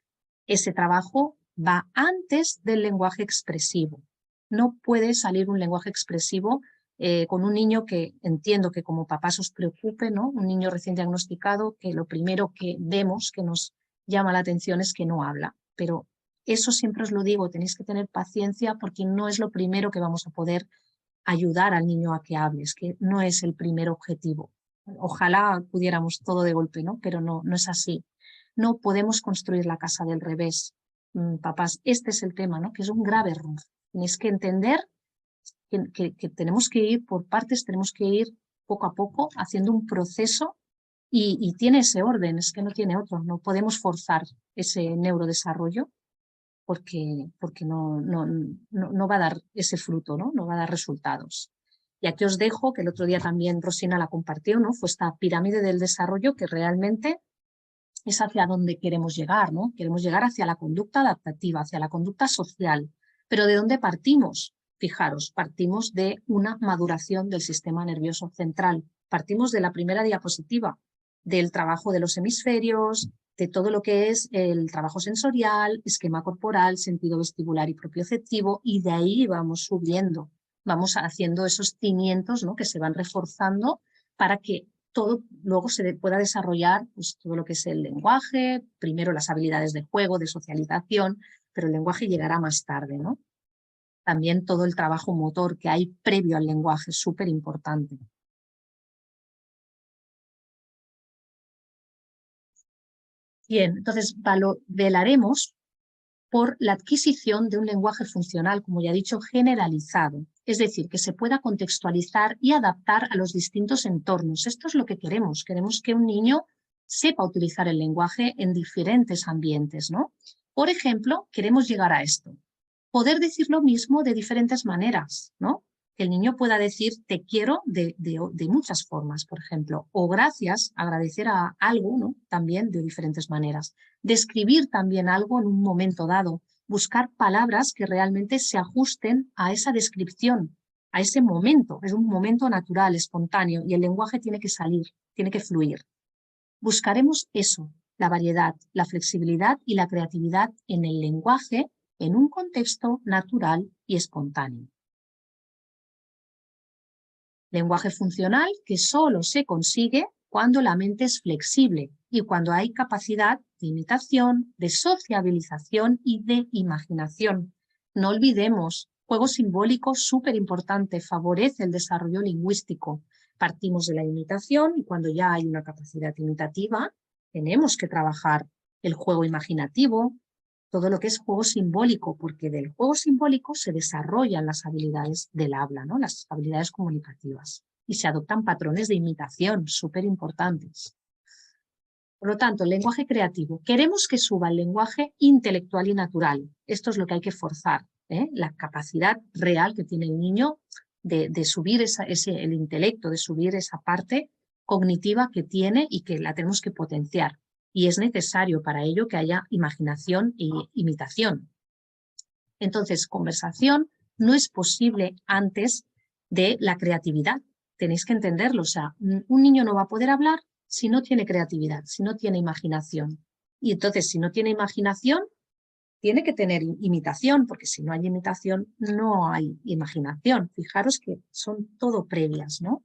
ese trabajo va antes del lenguaje expresivo. No puede salir un lenguaje expresivo con un niño que entiendo que como papás os preocupe, ¿no? Un niño recién diagnosticado que lo primero que vemos que nos llama la atención es que no habla. Pero eso siempre os lo digo, tenéis que tener paciencia porque no es lo primero que vamos a poder ayudar al niño a que hable, es que no es el primer objetivo. Ojalá pudiéramos todo de golpe, ¿no? Pero no es así. No podemos construir la casa del revés. Papás, este es el tema, ¿no? Que es un grave error. Tenéis que entender que tenemos que ir por partes, tenemos que ir poco a poco haciendo un proceso y tiene ese orden, es que no tiene otro. No podemos forzar ese neurodesarrollo porque no va a dar ese fruto, ¿no? Va a dar resultados. Y aquí os dejo, que el otro día también Rosina la compartió, ¿no? Fue esta pirámide del desarrollo que realmente es hacia donde queremos llegar, ¿no? Queremos llegar hacia la conducta adaptativa, hacia la conducta social. ¿Pero de dónde partimos? Fijaros, partimos de una maduración del sistema nervioso central. Partimos de la primera diapositiva, del trabajo de los hemisferios, de todo lo que es el trabajo sensorial, esquema corporal, sentido vestibular y propioceptivo, y de ahí vamos subiendo, vamos haciendo esos cimientos, ¿no? Que se van reforzando para que todo luego se pueda desarrollar pues, todo lo que es el lenguaje, primero las habilidades de juego, de socialización, pero el lenguaje llegará más tarde, ¿no? También todo el trabajo motor que hay previo al lenguaje es súper importante. Bien, entonces velaremos por la adquisición de un lenguaje funcional, como ya he dicho, generalizado, es decir, que se pueda contextualizar y adaptar a los distintos entornos. Esto es lo que queremos que un niño sepa utilizar el lenguaje en diferentes ambientes, ¿no? Por ejemplo, queremos llegar a esto, poder decir lo mismo de diferentes maneras, ¿no? Que el niño pueda decir te quiero de muchas formas, por ejemplo, o gracias, agradecer a algo, ¿no? También de diferentes maneras. Describir también algo en un momento dado, buscar palabras que realmente se ajusten a esa descripción, a ese momento. Es un momento natural, espontáneo, y el lenguaje tiene que salir, tiene que fluir. Buscaremos eso, la variedad, la flexibilidad y la creatividad en el lenguaje en un contexto natural y espontáneo. Lenguaje funcional que solo se consigue cuando la mente es flexible y cuando hay capacidad de imitación, de sociabilización y de imaginación. No olvidemos, juego simbólico súper importante, favorece el desarrollo lingüístico. Partimos de la imitación y cuando ya hay una capacidad imitativa, tenemos que trabajar el juego imaginativo, todo lo que es juego simbólico, porque del juego simbólico se desarrollan las habilidades del habla, ¿no? Las habilidades comunicativas, y se adoptan patrones de imitación súper importantes. Por lo tanto, el lenguaje creativo. Queremos que suba el lenguaje intelectual y natural. Esto es lo que hay que forzar, ¿eh? La capacidad real que tiene el niño de subir el intelecto, de subir esa parte cognitiva que tiene y que la tenemos que potenciar. Y es necesario para ello que haya imaginación e imitación. Entonces, conversación no es posible antes de la creatividad. Tenéis que entenderlo. O sea, un niño no va a poder hablar si no tiene creatividad, si no tiene imaginación. Y entonces, si no tiene imaginación, tiene que tener imitación, porque si no hay imitación, no hay imaginación. Fijaros que son todo previas, ¿no?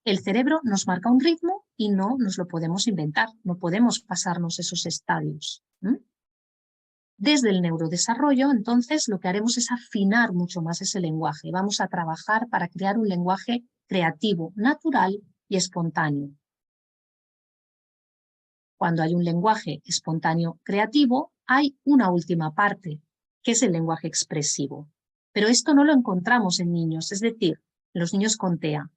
El cerebro nos marca un ritmo y no nos lo podemos inventar, no podemos pasarnos esos estadios. Desde el neurodesarrollo, entonces, lo que haremos es afinar mucho más ese lenguaje. Vamos a trabajar para crear un lenguaje creativo, natural y espontáneo. Cuando hay un lenguaje espontáneo creativo, hay una última parte, que es el lenguaje expresivo. Pero esto no lo encontramos en niños, es decir, en los niños con TEA.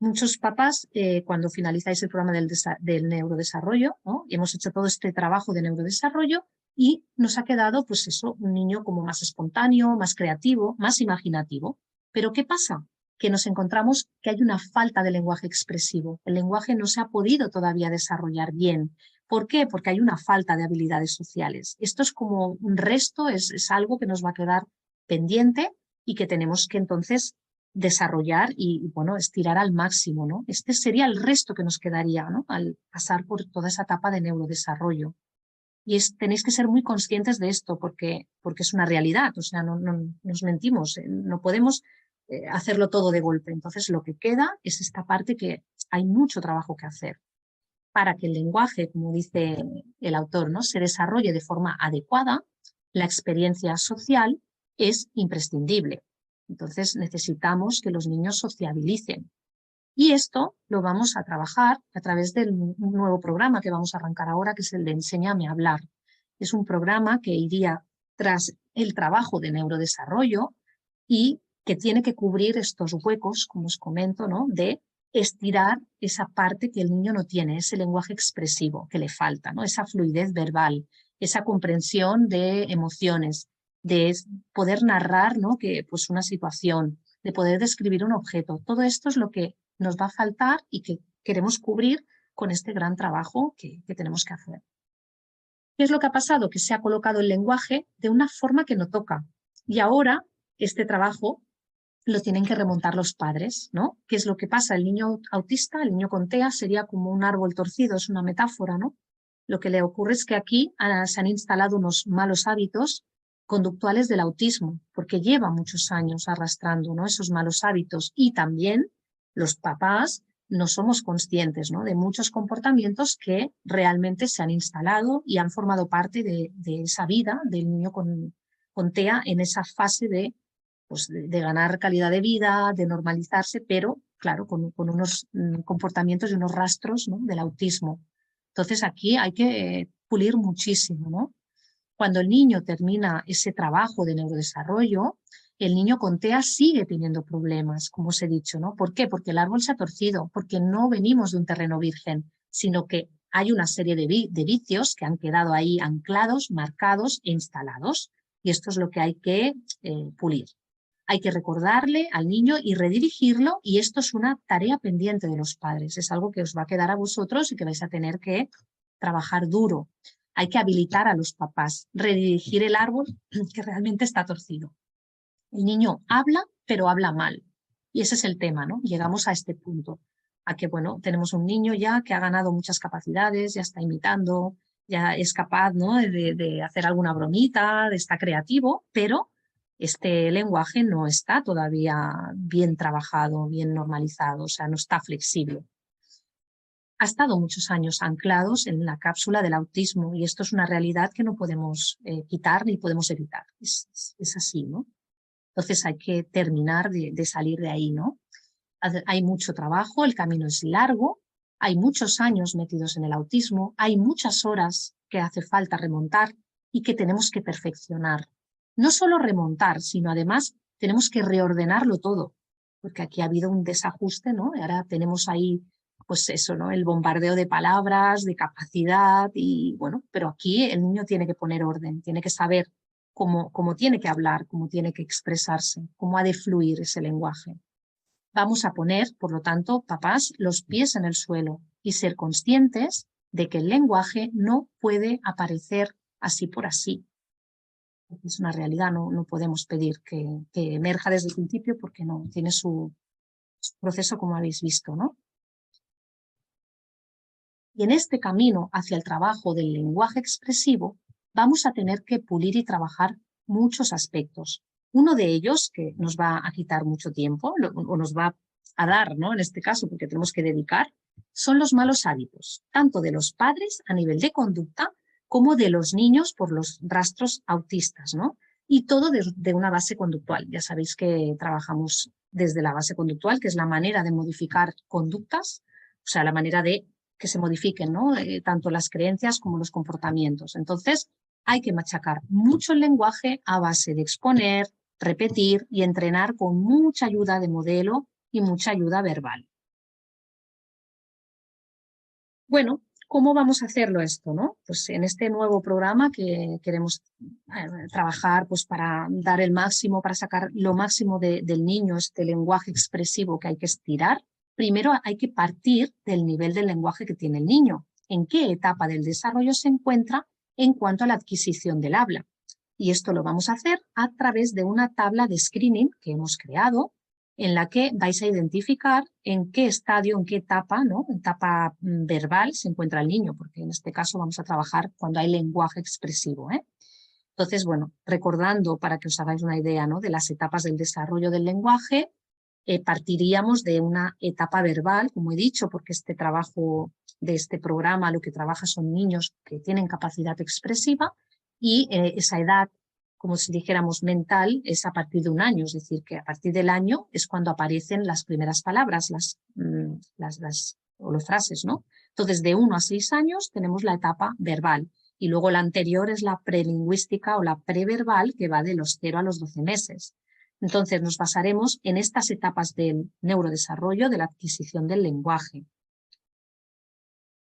Muchos papás, cuando finalizáis el programa del neurodesarrollo, ¿no? Y hemos hecho todo este trabajo de neurodesarrollo y nos ha quedado, pues eso, un niño como más espontáneo, más creativo, más imaginativo. ¿Pero qué pasa? Que nos encontramos que hay una falta de lenguaje expresivo. El lenguaje no se ha podido todavía desarrollar bien. ¿Por qué? Porque hay una falta de habilidades sociales. Esto es como un resto, es algo que nos va a quedar pendiente y que tenemos que entonces desarrollar y bueno, estirar al máximo, ¿no? Este sería el resto que nos quedaría, ¿no? Al pasar por toda esa etapa de neurodesarrollo. Y tenéis que ser muy conscientes de esto porque es una realidad, o sea, no nos mentimos, no podemos hacerlo todo de golpe. Entonces lo que queda es esta parte que hay mucho trabajo que hacer para que el lenguaje, como dice el autor, ¿no? Se desarrolle de forma adecuada. La experiencia social es imprescindible. Entonces necesitamos que los niños sociabilicen. Y esto lo vamos a trabajar a través de un nuevo programa que vamos a arrancar ahora, que es el de Enséñame a hablar. Es un programa que iría tras el trabajo de neurodesarrollo y que tiene que cubrir estos huecos, como os comento, ¿no? De estirar esa parte que el niño no tiene, ese lenguaje expresivo que le falta, ¿no? Esa fluidez verbal, esa comprensión de emociones, de poder narrar, ¿no? Que, pues, una situación, de poder describir un objeto. Todo esto es lo que nos va a faltar y que queremos cubrir con este gran trabajo que tenemos que hacer. ¿Qué es lo que ha pasado? Que se ha colocado el lenguaje de una forma que no toca. Y ahora este trabajo lo tienen que remontar los padres, ¿no? ¿Qué es lo que pasa? El niño autista, el niño con TEA, sería como un árbol torcido, es una metáfora, ¿no? Lo que le ocurre es que aquí se han instalado unos malos hábitos conductuales del autismo, porque lleva muchos años arrastrando, ¿no? Esos malos hábitos. Y también los papás no somos conscientes, ¿no? De muchos comportamientos que realmente se han instalado y han formado parte de esa vida del niño con TEA en esa fase de pues de ganar calidad de vida, de normalizarse, pero claro, con unos comportamientos y unos rastros, ¿no?, del autismo. Entonces aquí hay que pulir muchísimo, ¿no? Cuando el niño termina ese trabajo de neurodesarrollo, el niño con TEA sigue teniendo problemas, como os he dicho, ¿no? ¿Por qué? Porque el árbol se ha torcido, porque no venimos de un terreno virgen, sino que hay una serie de vicios que han quedado ahí anclados, marcados e instalados. Y esto es lo que hay que pulir. Hay que recordarle al niño y redirigirlo, y esto es una tarea pendiente de los padres. Es algo que os va a quedar a vosotros y que vais a tener que trabajar duro. Hay que habilitar a los papás, redirigir el árbol que realmente está torcido. El niño habla, pero habla mal. Y ese es el tema, ¿no? Llegamos a este punto, a que, bueno, tenemos un niño ya que ha ganado muchas capacidades, ya está imitando, ya es capaz, ¿no?, de hacer alguna bromita, de estar creativo, pero este lenguaje no está todavía bien trabajado, bien normalizado, o sea, no está flexible. Ha estado muchos años anclados en la cápsula del autismo, y esto es una realidad que no podemos quitar ni podemos evitar. Es así, ¿no? Entonces hay que terminar de salir de ahí, ¿no? Hay mucho trabajo, el camino es largo, hay muchos años metidos en el autismo, hay muchas horas que hace falta remontar y que tenemos que perfeccionar. No solo remontar, sino además tenemos que reordenarlo todo, porque aquí ha habido un desajuste, ¿no? Y ahora tenemos ahí, pues eso, ¿no?, el bombardeo de palabras, de capacidad, y bueno, pero aquí el niño tiene que poner orden, tiene que saber cómo tiene que hablar, cómo tiene que expresarse, cómo ha de fluir ese lenguaje. Vamos a poner, por lo tanto, papás, los pies en el suelo y ser conscientes de que el lenguaje no puede aparecer así por así. Es una realidad, no podemos pedir que emerja desde el principio, porque no, tiene su proceso, como habéis visto, ¿no? Y en este camino hacia el trabajo del lenguaje expresivo vamos a tener que pulir y trabajar muchos aspectos. Uno de ellos, que nos va a quitar mucho tiempo, o nos va a dar, ¿no?, en este caso, porque tenemos que dedicar, son los malos hábitos, tanto de los padres a nivel de conducta como de los niños por los rastros autistas, ¿no? Y todo de una base conductual. Ya sabéis que trabajamos desde la base conductual, que es la manera de modificar conductas, o sea, la manera de que se modifiquen, ¿no?, tanto las creencias como los comportamientos. Entonces, hay que machacar mucho el lenguaje a base de exponer, repetir y entrenar con mucha ayuda de modelo y mucha ayuda verbal. Bueno, ¿cómo vamos a hacerlo esto, no? Pues en este nuevo programa que queremos trabajar, pues para dar el máximo, para sacar lo máximo del niño, este lenguaje expresivo que hay que estirar, primero hay que partir del nivel del lenguaje que tiene el niño. ¿En qué etapa del desarrollo se encuentra en cuanto a la adquisición del habla? Y esto lo vamos a hacer a través de una tabla de screening que hemos creado, en la que vais a identificar en qué estadio, en qué etapa, ¿no?, etapa verbal se encuentra el niño, porque en este caso vamos a trabajar cuando hay lenguaje expresivo, ¿eh? Entonces, bueno, recordando, para que os hagáis una idea, ¿no?, de las etapas del desarrollo del lenguaje, partiríamos de una etapa verbal, como he dicho, porque este trabajo de este programa lo que trabaja son niños que tienen capacidad expresiva, y esa edad, como si dijéramos mental, es a partir de un año, es decir, que a partir del año es cuando aparecen las primeras palabras, o las frases, ¿no? Entonces, de 1 a 6 años tenemos la etapa verbal, y luego la anterior es la prelingüística o la preverbal, que va de los 0 a los 12 meses. Entonces, nos basaremos en estas etapas del neurodesarrollo, de la adquisición del lenguaje.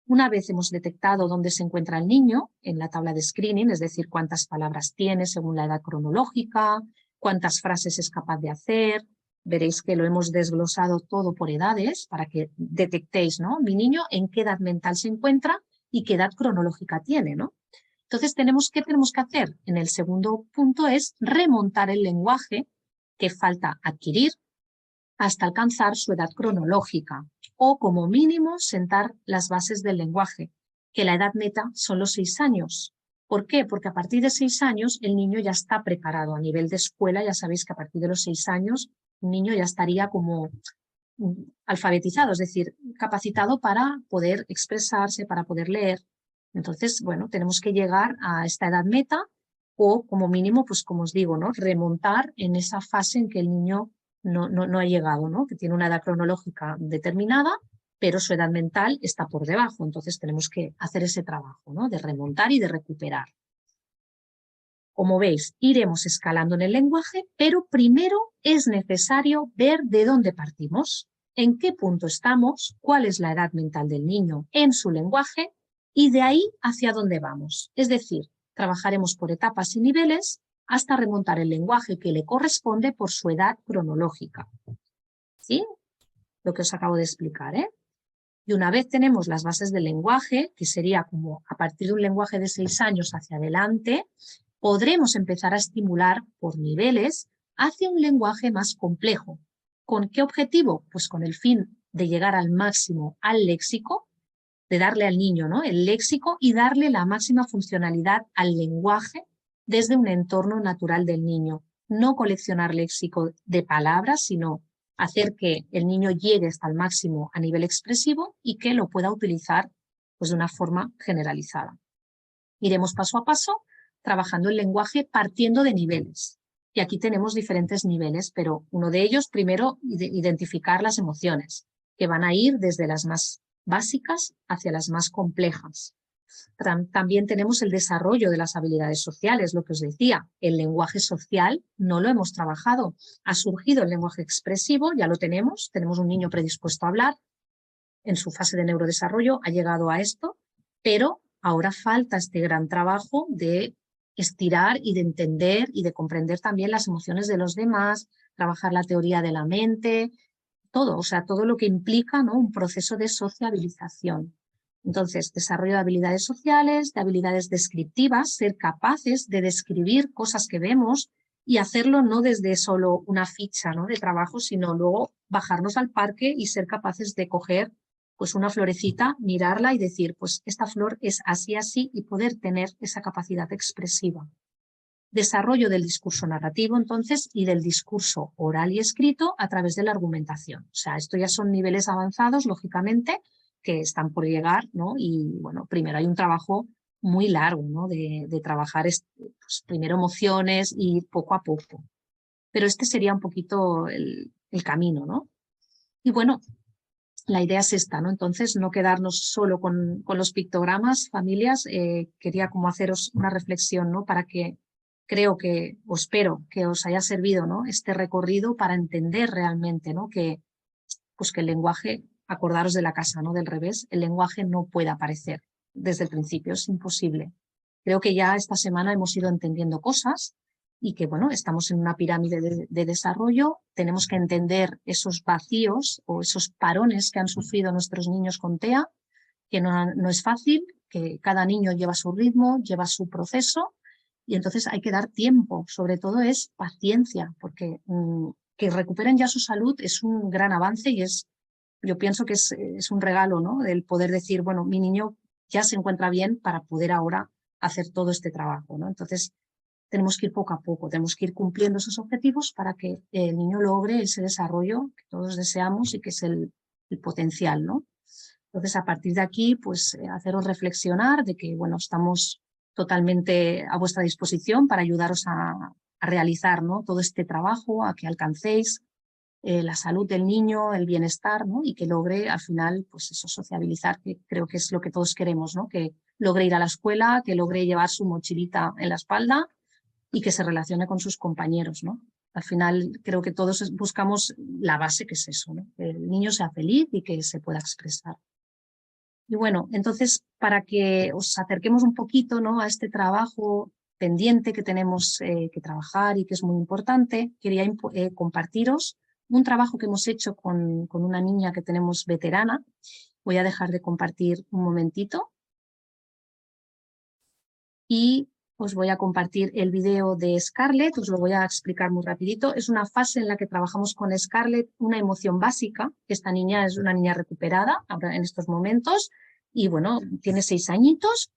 Una vez hemos detectado dónde se encuentra el niño en la tabla de screening, es decir, cuántas palabras tiene según la edad cronológica, cuántas frases es capaz de hacer, veréis que lo hemos desglosado todo por edades para que detectéis, ¿no?, mi niño en qué edad mental se encuentra y qué edad cronológica tiene, ¿no? Entonces, ¿qué tenemos que hacer? En el segundo punto es remontar el lenguaje que falta adquirir hasta alcanzar su edad cronológica, o como mínimo sentar las bases del lenguaje, que la edad meta son los 6 años. ¿Por qué? Porque a partir de 6 años el niño ya está preparado. A nivel de escuela ya sabéis que a partir de los 6 años un niño ya estaría como alfabetizado, es decir, capacitado para poder expresarse, para poder leer. Entonces, bueno, tenemos que llegar a esta edad meta o como mínimo, pues como os digo, ¿no? Remontar en esa fase en que el niño no ha llegado, ¿no? Que tiene una edad cronológica determinada, pero su edad mental está por debajo. Entonces tenemos que hacer ese trabajo, ¿no? De remontar y de recuperar. Como veis, iremos escalando en el lenguaje, pero primero es necesario ver de dónde partimos, en qué punto estamos, cuál es la edad mental del niño en su lenguaje y de ahí hacia dónde vamos. Es decir, trabajaremos por etapas y niveles hasta remontar el lenguaje que le corresponde por su edad cronológica. ¿Sí? Lo que os acabo de explicar, ¿eh? Y una vez tenemos las bases del lenguaje, que sería como a partir de un lenguaje de 6 años hacia adelante, podremos empezar a estimular por niveles hacia un lenguaje más complejo. ¿Con qué objetivo? Pues con el fin de llegar al máximo al léxico, de darle al niño, ¿no? El léxico y darle la máxima funcionalidad al lenguaje desde un entorno natural del niño. No coleccionar léxico de palabras, sino hacer que el niño llegue hasta el máximo a nivel expresivo y que lo pueda utilizar pues, de una forma generalizada. Iremos paso a paso trabajando el lenguaje partiendo de niveles. Y aquí tenemos diferentes niveles, pero uno de ellos, primero, identificar las emociones, que van a ir desde las más básicas hacia las más complejas. También tenemos el desarrollo de las habilidades sociales, lo que os decía, el lenguaje social no lo hemos trabajado. Ha surgido el lenguaje expresivo, ya lo tenemos un niño predispuesto a hablar, en su fase de neurodesarrollo ha llegado a esto, pero ahora falta este gran trabajo de estirar y de entender y de comprender también las emociones de los demás, trabajar la teoría de la mente, todo, o sea, todo lo que implica, ¿no? Un proceso de sociabilización. Entonces, desarrollo de habilidades sociales, de habilidades descriptivas, ser capaces de describir cosas que vemos y hacerlo no desde solo una ficha, ¿no? de trabajo, sino luego bajarnos al parque y ser capaces de coger pues una florecita, mirarla y decir, pues esta flor es así, así, y poder tener esa capacidad expresiva. Desarrollo del discurso narrativo, entonces, y del discurso oral y escrito a través de la argumentación. O sea, esto ya son niveles avanzados, lógicamente, que están por llegar, ¿no? Y, bueno, primero hay un trabajo muy largo, ¿no? De trabajar pues, primero emociones y poco a poco. Pero este sería un poquito el camino, ¿no? Y, bueno, la idea es esta, ¿no? Entonces, no quedarnos solo con los pictogramas, familias. Quería como haceros una reflexión, ¿no? Para que creo que, o espero que os haya servido, ¿no? Este recorrido para entender realmente, ¿no? Que, pues que el lenguaje, acordaros de la casa, ¿no? Del revés, el lenguaje no puede aparecer desde el principio, es imposible. Creo que ya esta semana hemos ido entendiendo cosas y que, bueno, estamos en una pirámide de desarrollo, tenemos que entender esos vacíos o esos parones que han sufrido nuestros niños con TEA, que no es fácil, que cada niño lleva su ritmo, lleva su proceso y entonces hay que dar tiempo, sobre todo es paciencia, porque que recuperen ya su salud es un gran avance y yo pienso que es un regalo, ¿no? El poder decir, bueno, mi niño ya se encuentra bien para poder ahora hacer todo este trabajo, ¿no? Entonces, tenemos que ir poco a poco, tenemos que ir cumpliendo esos objetivos para que el niño logre ese desarrollo que todos deseamos y que es el potencial, ¿no? Entonces, a partir de aquí, pues haceros reflexionar de que, bueno, estamos totalmente a vuestra disposición para ayudaros a realizar, ¿no? todo este trabajo, a que alcancéis la salud del niño, el bienestar, ¿no? y que logre al final, pues eso, sociabilizar, que creo que es lo que todos queremos, ¿no? que logre ir a la escuela, que logre llevar su mochilita en la espalda y que se relacione con sus compañeros, ¿no? Al final creo que todos buscamos la base, que es eso, ¿no? Que el niño sea feliz y que se pueda expresar. Y bueno, entonces, para que os acerquemos un poquito, ¿no? a este trabajo pendiente que tenemos que trabajar y que es muy importante, quería compartiros un trabajo que hemos hecho con una niña que tenemos veterana. Voy a dejar de compartir un momentito. Y os voy a compartir el vídeo de Scarlett, os lo voy a explicar muy rapidito. Es una fase en la que trabajamos con Scarlett una emoción básica. Esta niña es una niña recuperada ahora en estos momentos y bueno, tiene 6 añitos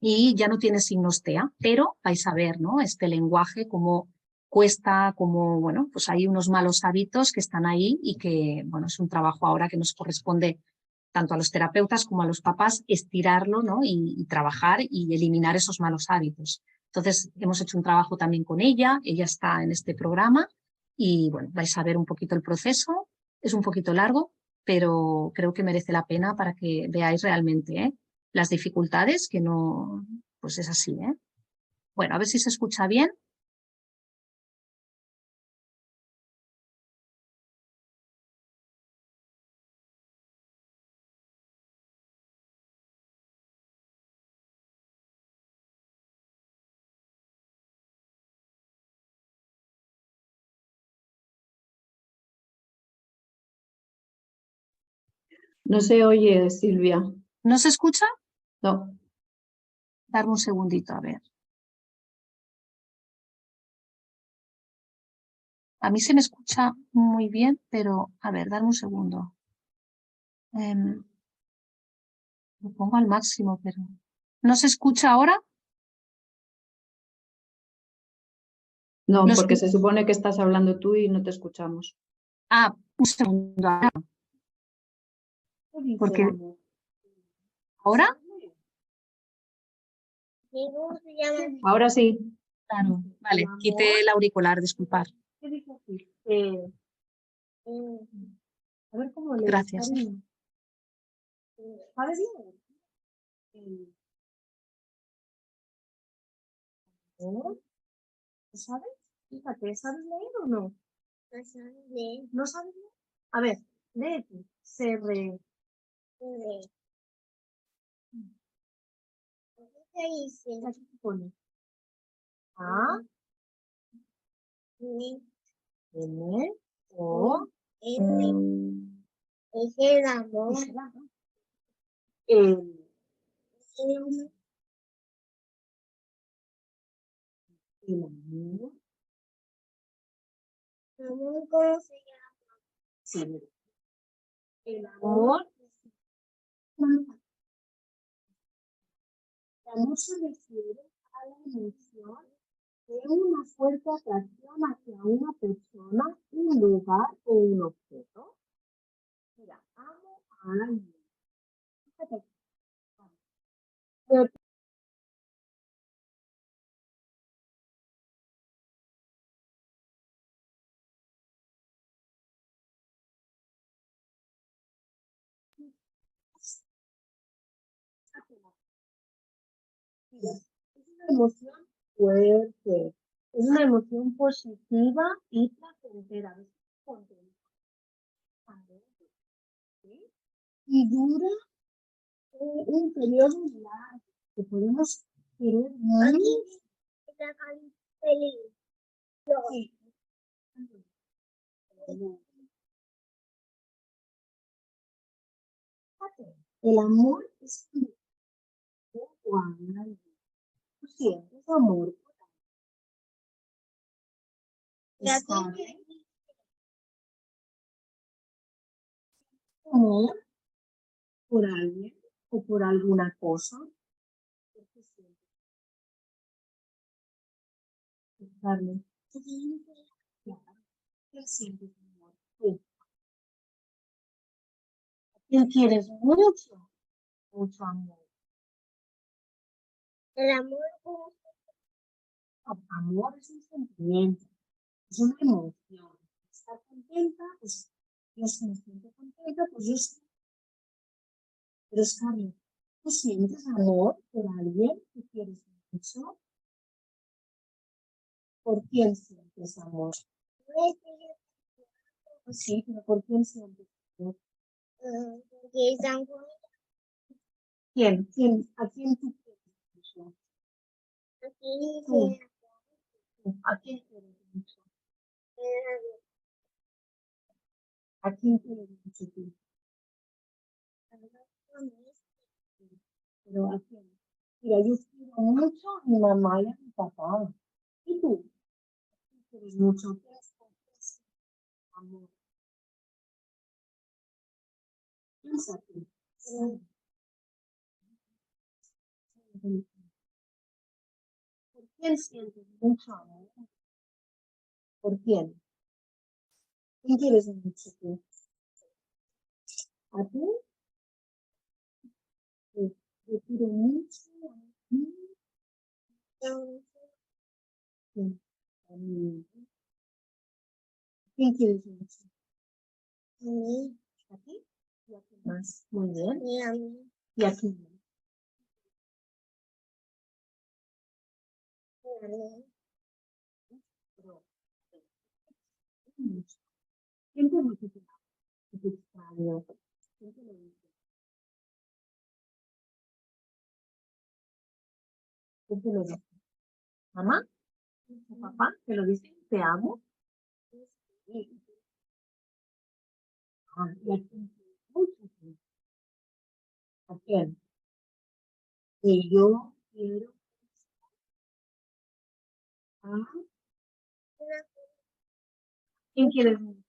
y ya no tiene signos TEA, pero vais a ver, ¿no? Este lenguaje cómo cuesta, como, bueno, pues hay unos malos hábitos que están ahí y que, bueno, es un trabajo ahora que nos corresponde tanto a los terapeutas como a los papás, estirarlo, ¿no? y trabajar y eliminar esos malos hábitos. Entonces, hemos hecho un trabajo también con ella está en este programa y, bueno, vais a ver un poquito el proceso. Es un poquito largo, pero creo que merece la pena para que veáis realmente las dificultades, que no, pues es así. Bueno, a ver si se escucha bien. No se oye, Silvia. ¿No se escucha? No. Darme un segundito, a ver. A mí se me escucha muy bien, pero a ver, darme un segundo. Lo pongo al máximo, pero ¿no se escucha ahora? No, Los- porque se supone que estás hablando tú y no te escuchamos. Ah, un segundo. Porque ahora, Ahora sí. claro, vale, quité el auricular, disculpar. A ver cómo le Gracias. ¿Sabes leer? ¿Sabes? Fíjate, ¿sabes leer o no? No sabes leer. ¿No sabes leer? A ver, léete. Se re. ¿Qué dice? Aquí te pone. A, N, N, O, F. Es el amor. el, El el amor. amor, ¿cómo se llama? Sí, mira. El amor. El amor se refiere a la emoción de una fuerte atracción hacia una persona, un lugar o un objeto. Mira, amo a alguien. Fíjate. Pero mira, es una emoción fuerte, es una emoción positiva y placentera. ¿Ves? Contenta. ¿Sí? Y dura un periodo largo que podemos querer mucho. Está feliz. Sí. Fíjate, el amor es cuando tú sientes amor por ¿Y a alguien. ti ¿Sabes? Amor por alguien o por alguna cosa. Porque sientes, Carmen, claro, ¿qué sientes amor? Tú. ¿A quién quieres mucho? Mucho amor. el amor? ¿Cómo Amor es un sentimiento, es una emoción. Estar contenta, pues yo si me siento contenta, pues yo sí. Pero es Carmen, ¿tú sientes amor por alguien que quieres mucho? ¿Por quién sientes amor? Pues sí, pero ¿por quién sientes amor? porque están con ¿Quién? ¿A quién tú quieres mucho? aquí? Tú. ¿A quién quieres mucho? ¿A quién quieres mucho tú? Pero ¿a quién? Mira, yo quiero mucho a mi mamá y a mi papá. ¿Y tú? ¿A quién quieres mucho? ¿Quieres amor? Piénsate. ¿Por quién sientes mucho amor? ¿Por quién? ¿Quién quieres mucho tú? ¿A ti? Sí. Yo quiero mucho a ti. quién? A mí. ¿Quién quieres mucho? A mí. ¿A ti? ¿Y a quién más? Muy bien. Y a mí. ¿Y a quién más? Y a mí. Pero, mucho. ¿Quién te dice que te extraño? ¿Quién te lo dice? ¿Quién te lo dice? ¿Mamá? ¿Tu papá? ¿Te lo dicen? ¿Te amo? Sí. Ah, ¿y a quién quieres mucho? ¿A quién? Que yo quiero a... ¿Quién quieres mucho?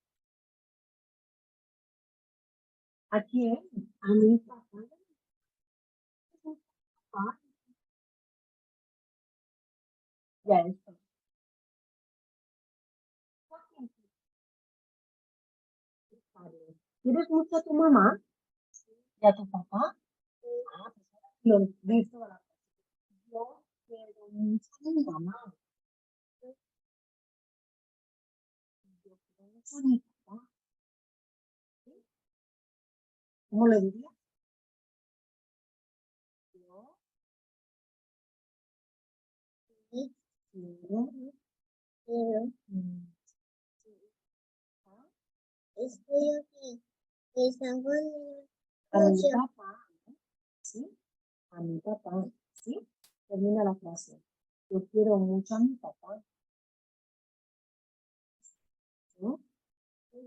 ¿A quién? A mi papá. Papá. Ya está. ¿Quieres mucho a tu mamá? ¿Y a tu papá? Ah, pues ahora lo dices toda la frase. Yo quiero mucho a mi mamá. Yo quiero mucho a mi papá. ¿Sí? ¿Cómo lo diría? Yo Sí. quiero Pero estoy aquí. Están conmigo. a mi Mucho. papá. ¿Sí? A mi papá. ¿Sí? Termina la frase. Yo quiero mucho a mi papá. ¿No? Y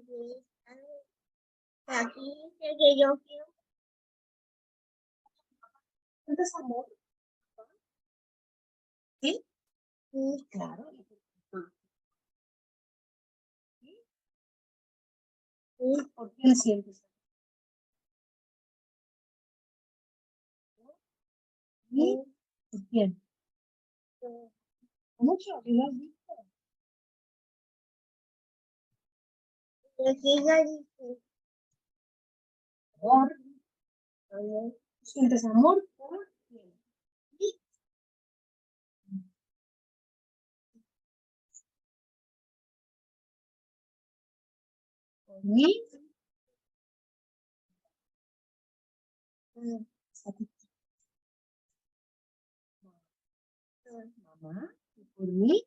aquí dice que yo quiero. ¿Sientes amor? ¿Sí? Sí. Claro. ¿Sí? Sí. ¿Por quién sientes amor? ¿Sí? ¿Por quién? Mucho, ¿y lo has visto? Y aquí ya dice. Amor. ¿Sientes amor? ¿Por quién? Sí. ¿Por mí? Mm, ¿A ti? mm. Mamá. ¿Y por mí?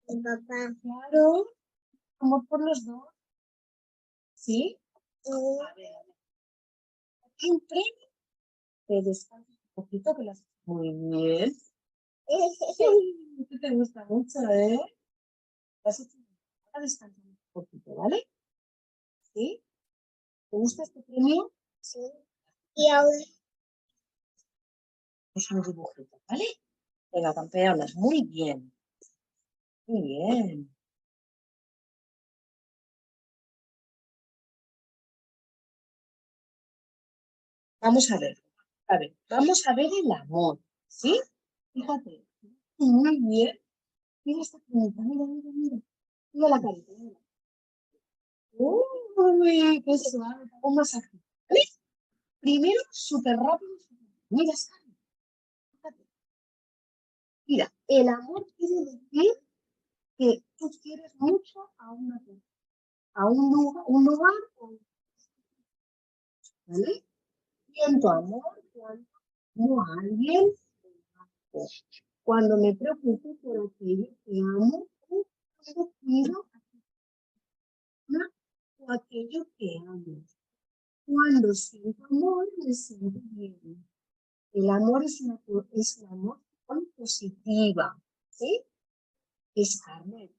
Mi papá. Claro. Amor por los dos. ¿Sí? Sí. A ver. Aquí un premio. Te descansas un poquito que lo haces muy bien. Te gusta mucho, ¿eh? Lo has hecho muy bien. Ahora descansa un poquito, ¿vale? ¿Sí? ¿Te gusta este premio? Sí. Y ahora. Es un dibujito, ¿vale? Venga, campeonas, muy bien. Muy bien. Vamos a ver. A ver, vamos a ver el amor, ¿sí? Fíjate. Muy bien. Mira esta carita, mira, mira, mira. Mira la carita, mira. Uy, qué suave. Te hago un masaje. ¿Vale? Primero, súper rápido. Mira esta carita. Fíjate. Mira, el amor quiere decir que tú quieres mucho a una persona, a un lugar, ¿vale? Siento amor cuando amo a alguien, cuando me preocupo por aquello que amo, o cuando quiero o aquello que amo. Cuando siento amor, me siento bien. El amor es una emoción positiva, ¿sí? Es Carmen.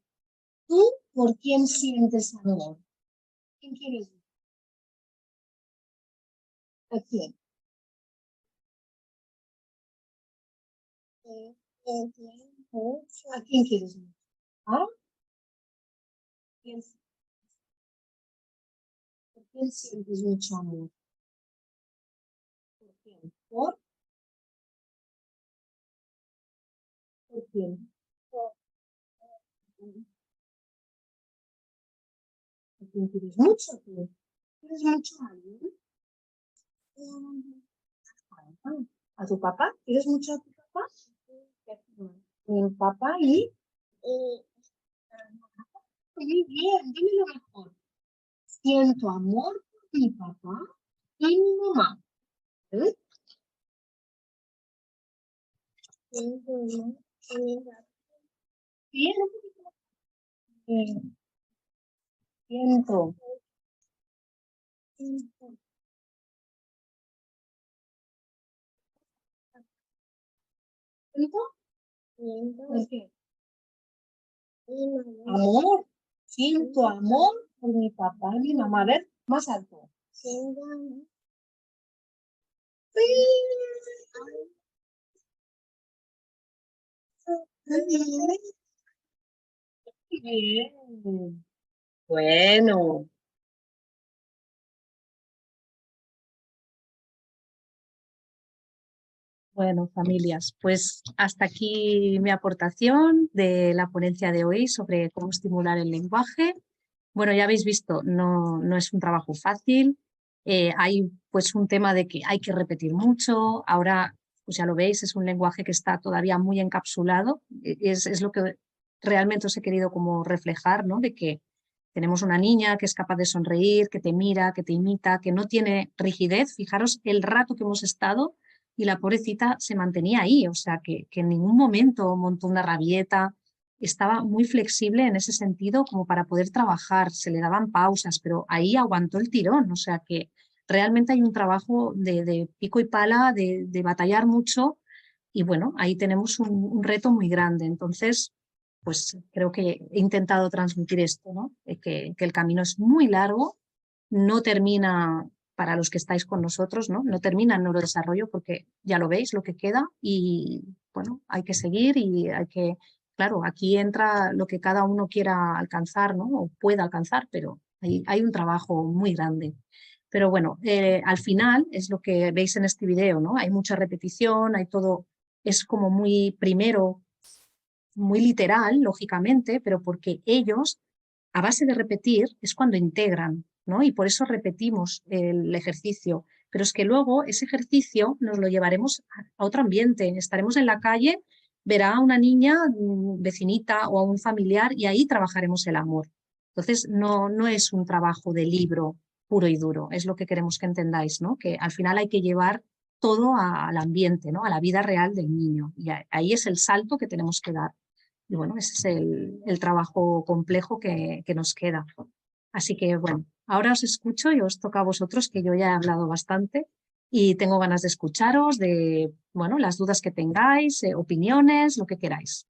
¿Tú por quién sientes amor? ¿Quién quieres? ¿A quién? ¿A quién quieres? ¿Ah? ¿Por quién sientes mucho amor? ¿Por quién? ¿Por quién? ¿A quién quieres mucho? ¿Tú? ¿Quieres mucho a alguien? ¿A tu papá? ¿Quieres mucho a tu papá? Mi papá y Y muy bien, dime lo mejor. Siento amor por mi papá y mi mamá. ¿Eh? siento amor por mi papá. Bien, un poquito más. Bien. Siento. Siento ¿Siento? siento ¿Por qué? mi mamá. Amor. Siento amor por mi papá y mi mamá. A ver, más alto. Siento amor. Bien. Bueno. Bueno, familias, pues hasta aquí mi aportación de la ponencia de hoy sobre cómo estimular el lenguaje. Bueno, ya habéis visto, no es un trabajo fácil. Hay pues un tema de que hay que repetir mucho. Ahora, pues ya lo veis, es un lenguaje que está todavía muy encapsulado. Es lo que realmente os he querido como reflejar, ¿no? De que tenemos una niña que es capaz de sonreír, que te mira, que te imita, que no tiene rigidez. Fijaros el rato que hemos estado y la pobrecita se mantenía ahí, o sea, que en ningún momento montó una rabieta, estaba muy flexible en ese sentido como para poder trabajar, se le daban pausas, pero ahí aguantó el tirón, o sea que realmente hay un trabajo de pico y pala, de batallar mucho y bueno, ahí tenemos un reto muy grande. Entonces, pues creo que he intentado transmitir esto, ¿no? Que el camino es muy largo, no termina para los que estáis con nosotros, ¿no? No termina el neurodesarrollo porque ya lo veis lo que queda y bueno, hay que seguir y hay que, claro, aquí entra lo que cada uno quiera alcanzar, ¿no? O pueda alcanzar, pero hay un trabajo muy grande. Pero bueno, al final es lo que veis en este video, ¿no? Hay mucha repetición, hay todo, es como muy primero, muy literal, lógicamente, pero porque ellos, a base de repetir, es cuando integran, ¿no? Y por eso repetimos el ejercicio. Pero es que luego ese ejercicio nos lo llevaremos a otro ambiente. Estaremos en la calle, verá a una niña vecinita o a un familiar y ahí trabajaremos el amor. Entonces, no es un trabajo de libro puro y duro, es lo que queremos que entendáis, ¿no? Que al final hay que llevar todo al ambiente, ¿no? A la vida real del niño. Y ahí es el salto que tenemos que dar. Y bueno, ese es el trabajo complejo que nos queda. Así que bueno, ahora os escucho y os toca a vosotros, que yo ya he hablado bastante y tengo ganas de escucharos, de bueno, las dudas que tengáis, opiniones, lo que queráis.